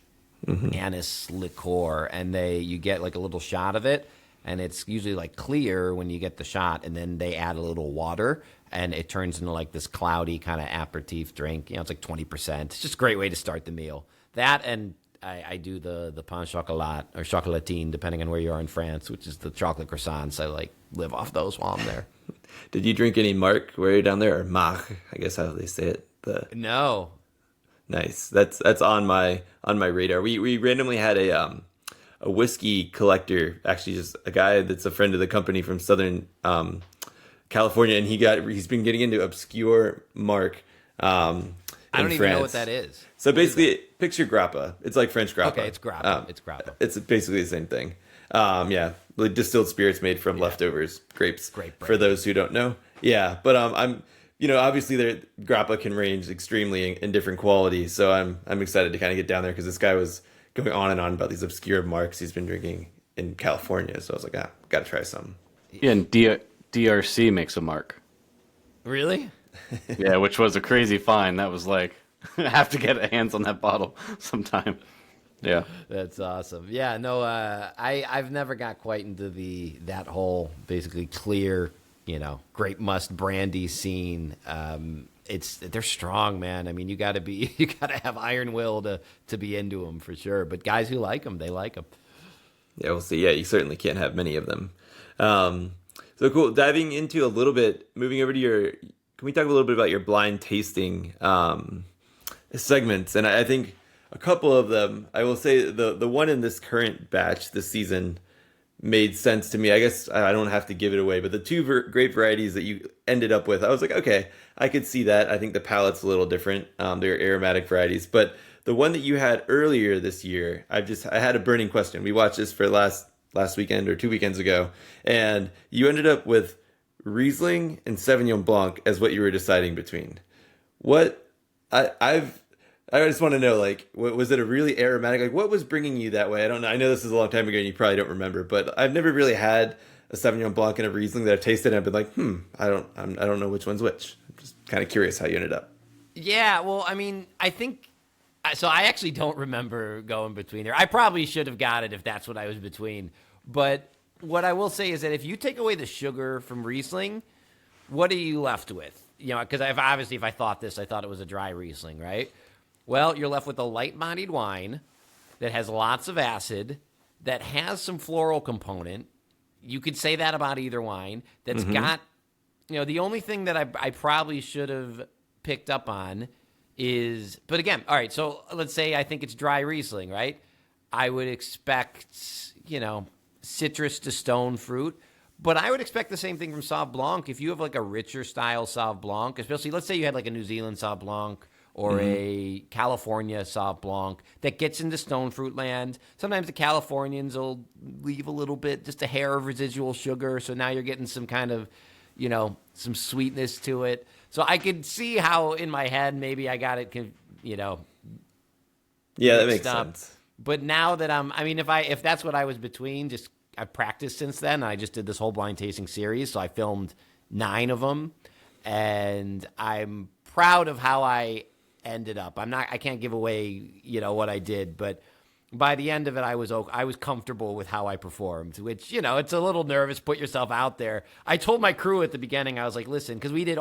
anise liqueur, and you get like a little shot of it, and it's usually like clear when you get the shot, and then they add a little water, and it turns into like this cloudy kind of aperitif drink. It's like 20%. It's just a great way to start the meal. That, and I do the pain chocolat or chocolatine, depending on where you are in France, which is the chocolate croissants. I like live off those while I'm there. Did you drink any Mark where you're down there, or Mack? I guess how they say it. No. Nice. That's on my radar. We randomly had a whiskey collector, actually just a guy that's a friend of the company from Southern California, and he's been getting into obscure Mark. I don't even know what that is. So basically, picture grappa. It's like French grappa. Okay, it's grappa. It's grappa. It's basically the same thing. Like distilled spirits made from leftovers, grapes. Great brand. For those who don't know. Yeah, but I'm, obviously their grappa can range extremely in different qualities. So I'm excited to kind of get down there because this guy was going on and on about these obscure marks he's been drinking in California. So I was like, got to try some. Yeah, and DRC makes a mark. Really? Yeah, which was a crazy find. That was like, I have to get hands on that bottle sometime. Yeah, that's awesome. Yeah, no, I've never got quite into that whole basically clear, grape must brandy scene. They're strong, man. I mean, you got to have iron will to be into them for sure. But guys who like them, they like them. Yeah, we'll see. Yeah, you certainly can't have many of them. So cool. Diving into a little bit, moving over to can we talk a little bit about your blind tasting segments? And I think a couple of them, I will say the one in this current batch this season made sense to me. I guess I don't have to give it away, but the two grape varieties that you ended up with, I was like, okay, I could see that. I think the palate's a little different. They're aromatic varieties, but the one that you had earlier this year, I had a burning question. We watched this for last weekend or 2 weekends ago, and you ended up with Riesling and Sauvignon Blanc as what you were deciding between. I just want to know, like, was it a really aromatic? Like, what was bringing you that way? I don't know. I know this is a long time ago and you probably don't remember, but I've never really had a Sauvignon Blanc and a Riesling that I've tasted and I've been like, I don't know which one's which. I'm just kind of curious how you ended up. Yeah, well, I mean, I think, so I actually don't remember going between there. I probably should have got it if that's what I was between. But what I will say is that if you take away the sugar from Riesling, what are you left with? Because if I thought it was a dry Riesling, right? Well, you're left with a light-bodied wine that has lots of acid, that has some floral component. You could say that about either wine. That's got, the only thing that I probably should have picked up on is, but again, all right, so let's say I think it's dry Riesling, right? I would expect, citrus to stone fruit. But I would expect the same thing from Sauv Blanc. If you have like a richer style Sauv Blanc, especially, let's say you had like a New Zealand Sauv Blanc, or a California Sauv Blanc that gets into stone fruit land. Sometimes the Californians will leave a little bit, just a hair of residual sugar, so now you're getting some kind of, some sweetness to it. So I could see how in my head maybe I got it, Yeah, that makes sense. But now that if that's what I was between, I've practiced since then. I just did this whole blind tasting series, so I filmed 9 of them, and I'm proud of how I ended up. I can't give away, what I did, but by the end of it, I was comfortable with how I performed, which, it's a little nervous, put yourself out there. I told my crew at the beginning, I was like, listen, because we did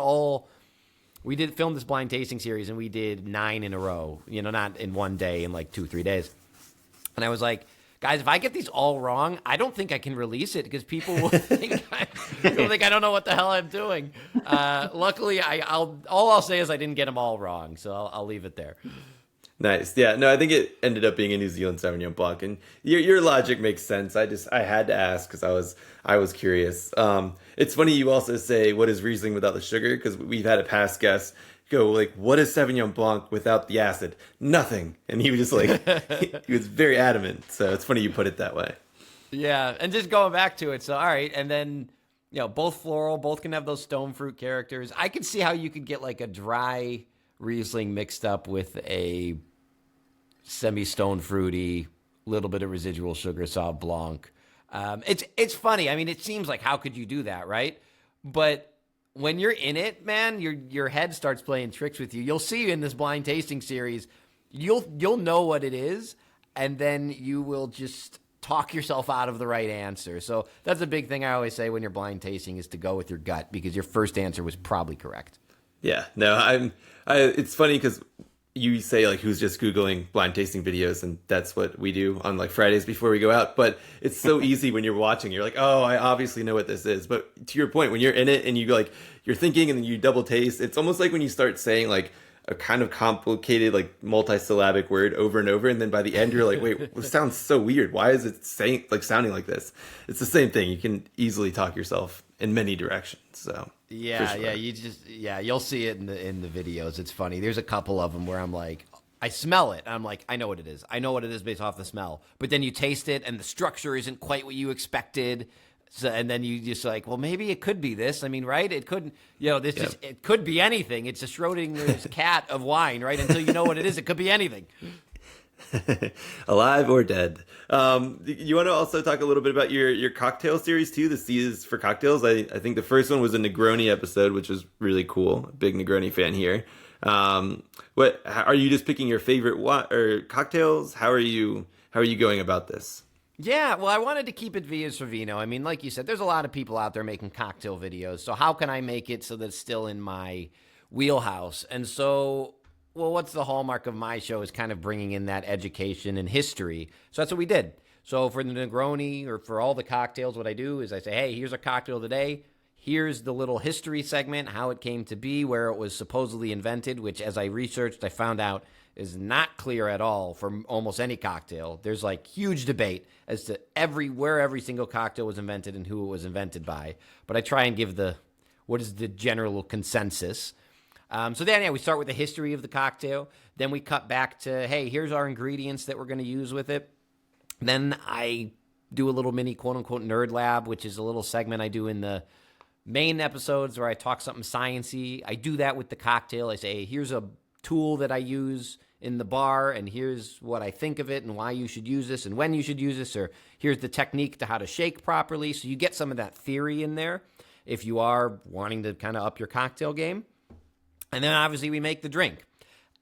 film this blind tasting series and we did 9 in a row, not in one day, in like 2-3 days. And I was like, guys, if I get these all wrong, I don't think I can release it because people will think I don't know what the hell I'm doing. Luckily, all I'll say is I didn't get them all wrong, so I'll leave it there. Nice. Yeah. No, I think it ended up being a New Zealand Sauvignon Blanc, and your logic makes sense. I had to ask because I was curious. It's funny you also say what is Riesling without the sugar, because we've had a past guest go like, what is Sauvignon Blanc without the acid? Nothing. And he was just like, he was very adamant. So it's funny you put it that way. Yeah. And just going back to it. So, all right. And then both floral, both can have those stone fruit characters. I could see how you could get like a dry Riesling mixed up with a semi-stone fruity, little bit of residual sugar, Sauv Blanc. It's funny. I mean, it seems like how could you do that, right? But when you're in it, man, your head starts playing tricks with you. You'll see in this blind tasting series, you'll know what it is, and then you will just talk yourself out of the right answer. So that's a big thing I always say when you're blind tasting is to go with your gut, because your first answer was probably correct. Yeah, no, it's funny because you say like who's just Googling blind tasting videos, and that's what we do on like Fridays before we go out. But it's so easy when you're watching. You're like, oh, I obviously know what this is. But to your point, when you're in it and you're thinking and then you double taste, it's almost like when you start saying like a kind of complicated, like multisyllabic word over and over, and then by the end you're like, wait, it sounds so weird. Why is it sounding like this? It's the same thing. You can easily talk yourself in many directions. So yeah, you'll see it in the videos. It's funny. There's a couple of them where I'm like, I smell it. I'm like, I know what it is. I know what it is based off the smell. But then you taste it, and the structure isn't quite what you expected. So, and then you just like, well, maybe it could be this. I mean, right? It couldn't, it could be anything. It's a Schrodinger's cat of wine, right? Until you know what it is, it could be anything. Alive or dead. You want to also talk a little bit about your cocktail series too, the C's for cocktails. I think the first one was a Negroni episode, which was really cool. Big Negroni fan here. What are you just picking your favorite or cocktails? How are you going about this? Yeah, well, I wanted to keep it Vias for Vino. I mean, like you said, there's a lot of people out there making cocktail videos. So how can I make it so that it's still in my wheelhouse? And so, well, what's the hallmark of my show is kind of bringing in that education and history. So that's what we did. So for the Negroni or for all the cocktails, what I do is I say, hey, here's our cocktail today. Here's the little history segment, how it came to be, where it was supposedly invented, which as I researched, I found out is not clear at all for almost any cocktail. There's like huge debate as to where every single cocktail was invented and who it was invented by. But I try and give what is the general consensus. So then, we start with the history of the cocktail. Then we cut back to, hey, here's our ingredients that we're going to use with it. Then I do a little mini quote-unquote nerd lab, which is a little segment I do in the main episodes where I talk something sciencey. I do that with the cocktail. I say, hey, here's a tool that I use in the bar, and here's what I think of it and why you should use this and when you should use this, or here's the technique to how to shake properly. So you get some of that theory in there if you are wanting to kind of up your cocktail game. And then obviously we make the drink.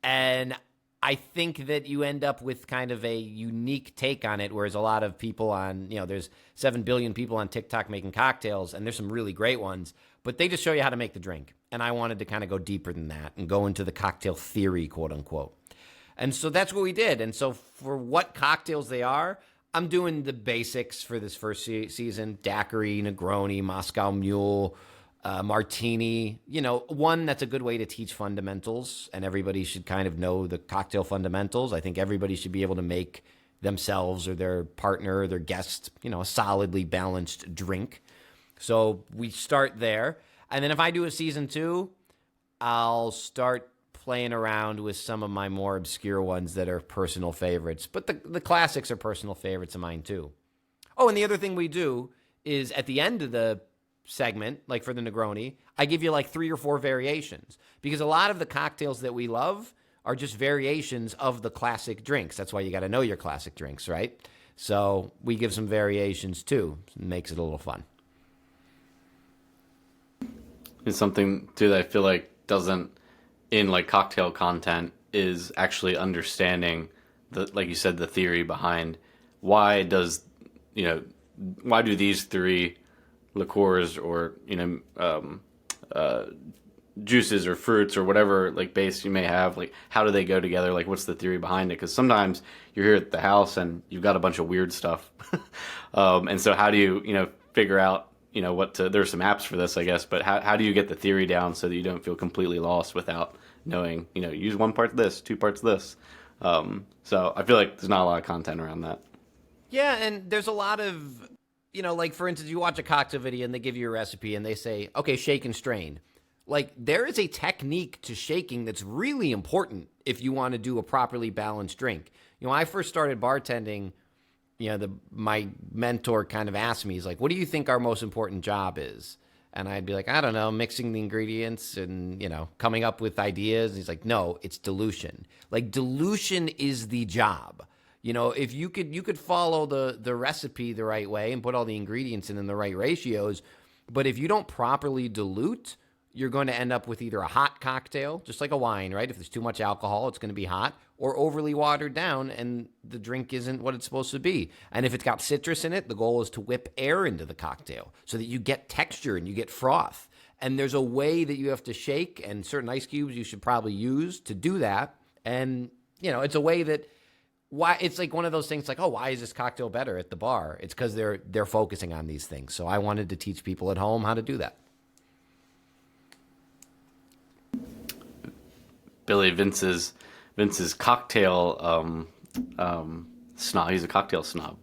And I think that you end up with kind of a unique take on it, whereas a lot of people there's 7 billion people on TikTok making cocktails, and there's some really great ones, but they just show you how to make the drink. And I wanted to kind of go deeper than that and go into the cocktail theory, quote unquote. And so that's what we did. And so for what cocktails they are, I'm doing the basics for this first season: daiquiri, Negroni, Moscow Mule, martini. One that's a good way to teach fundamentals, and everybody should kind of know the cocktail fundamentals. I think everybody should be able to make themselves or their partner or their guest, a solidly balanced drink. So we start there. And then if I do a season 2, I'll start playing around with some of my more obscure ones that are personal favorites. But the classics are personal favorites of mine too. Oh, and the other thing we do is at the end of the segment, like for the Negroni, I give you like 3 or 4 variations, because a lot of the cocktails that we love are just variations of the classic drinks. That's why you got to know your classic drinks, right? So we give some variations too. It makes it a little fun. It's something too that I feel like doesn't in like cocktail content is actually understanding like you said, the theory behind why do these 3 liqueurs or juices or fruits or whatever like base you may have, like how do they go together, like what's the theory behind it? Because sometimes you're here at the house and you've got a bunch of weird stuff and so how do you figure out there's some apps for this, I guess, but how do you get the theory down so that you don't feel completely lost without knowing, use 1 part this, 2 parts this. So I feel like there's not a lot of content around that. Yeah, and there's a lot of, like for instance, you watch a cocktail video and they give you a recipe and they say, okay, shake and strain. Like there is a technique to shaking that's really important if you want to do a properly balanced drink. I first started bartending my mentor kind of asked me, he's like, what do you think our most important job is? And I'd be like, I don't know, mixing the ingredients and, coming up with ideas. And he's like, no, it's dilution. Like, dilution is the job. If you could follow the recipe the right way and put all the ingredients in the right ratios, but if you don't properly dilute, you're going to end up with either a hot cocktail, just like a wine, right? If there's too much alcohol, it's going to be hot, or overly watered down and the drink isn't what it's supposed to be. And if it's got citrus in it, the goal is to whip air into the cocktail so that you get texture and you get froth. And there's a way that you have to shake, and certain ice cubes you should probably use to do that. And, it's a way that it's like one of those things like, oh, why is this cocktail better at the bar? It's because they're focusing on these things. So I wanted to teach people at home how to do that. Billy, Vince's cocktail snob. He's a cocktail snob.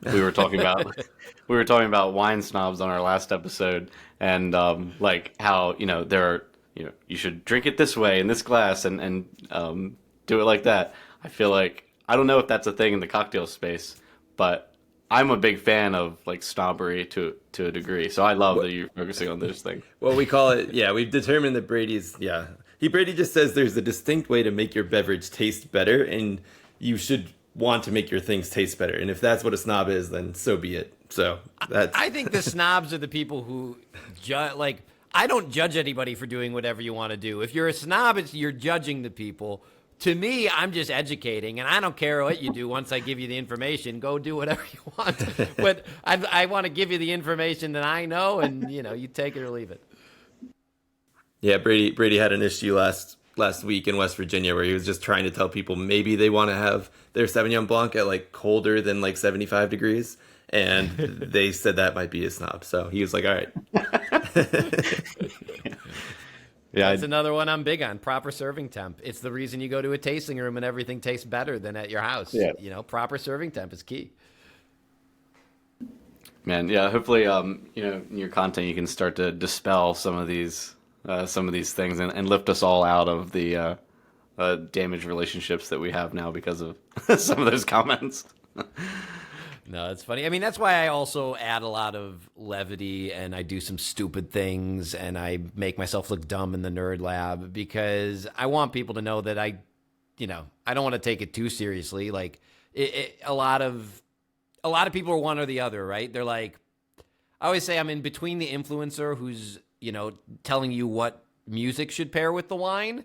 We were talking about wine snobs on our last episode, and like how there are you should drink it this way in this glass and do it like that. I feel like I don't know if that's a thing in the cocktail space, but I'm a big fan of like snobbery to a degree. So I love that you're focusing on those things. Well, we call it, we've determined that Brady just says there's a distinct way to make your beverage taste better, and you should want to make your things taste better. And if that's what a snob is, then so be it. So I think the snobs are the people who I don't judge anybody for doing whatever you want to do. If you're a snob, you're judging the people. To me, I'm just educating, and I don't care what you do once I give you the information. Go do whatever you want. But I want to give you the information that I know, and, you take it or leave it. Yeah, Brady had an issue last week in West Virginia where he was just trying to tell people maybe they want to have their Sauvignon Blanc at like colder than like 75 degrees. And they said that might be a snob. So he was like, all right. Yeah, that's another one I'm big on, proper serving temp. It's the reason you go to a tasting room and everything tastes better than at your house. Yeah. Proper serving temp is key. Man, yeah, hopefully, in your content, you can start to dispel some of these things and lift us all out of the damaged relationships that we have now because of some of those comments. No, it's funny. I mean, that's why I also add a lot of levity, and I do some stupid things, and I make myself look dumb in the nerd lab, because I want people to know that I don't want to take it too seriously. Like a lot of people are one or the other, right? They're like, I always say I'm in between the influencer who's, telling you what music should pair with the wine,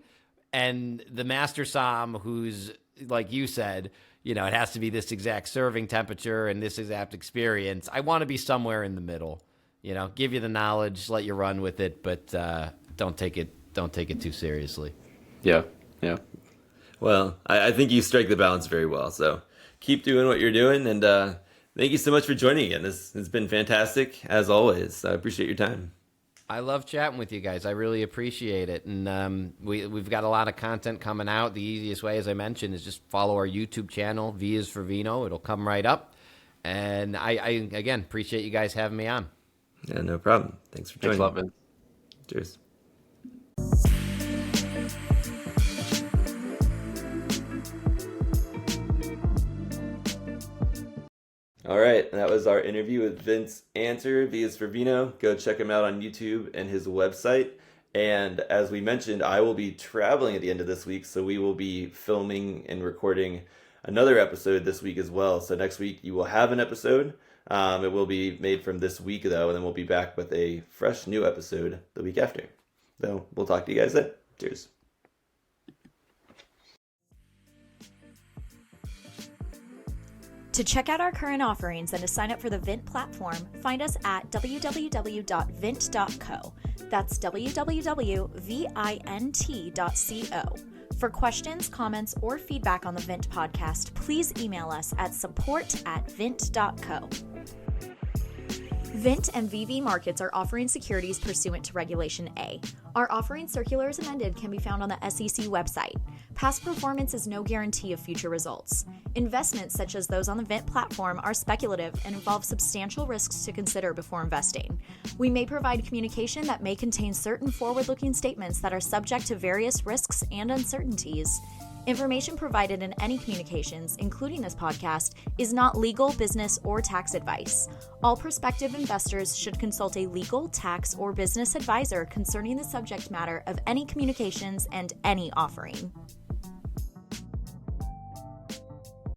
and the master som who's, like you said, it has to be this exact serving temperature and this exact experience. I want to be somewhere in the middle, give you the knowledge, let you run with it, but don't take it too seriously. Yeah. Well, I think you strike the balance very well. So keep doing what you're doing, and thank you so much for joining again. This has been fantastic as always. I appreciate your time. I love chatting with you guys. I really appreciate it. And we've got a lot of content coming out. The easiest way, as I mentioned, is just follow our YouTube channel, V is for Vino. It'll come right up. And I again, appreciate you guys having me on. Yeah, no problem. Thanks for joining. Thanks a lot, man. Cheers. All right, and that was our interview with Vince Answer, V is for Vino. Go check him out on YouTube and his website. And as we mentioned, I will be traveling at the end of this week, so we will be filming and recording another episode this week as well. So next week you will have an episode. It will be made from this week, though, and then we'll be back with a fresh new episode the week after. So we'll talk to you guys then. Cheers. To check out our current offerings and to sign up for the Vint platform, find us at www.vint.co. That's www.vint.co. For questions, comments, or feedback on the Vint podcast, please email us at support@vint.co. Vint and VV Markets are offering securities pursuant to Regulation A. Our offering circular as amended can be found on the SEC website. Past performance is no guarantee of future results. Investments such as those on the Vint platform are speculative and involve substantial risks to consider before investing. We may provide communication that may contain certain forward-looking statements that are subject to various risks and uncertainties. Information provided in any communications, including this podcast, is not legal, business, or tax advice. All prospective investors should consult a legal, tax, or business advisor concerning the subject matter of any communications and any offering.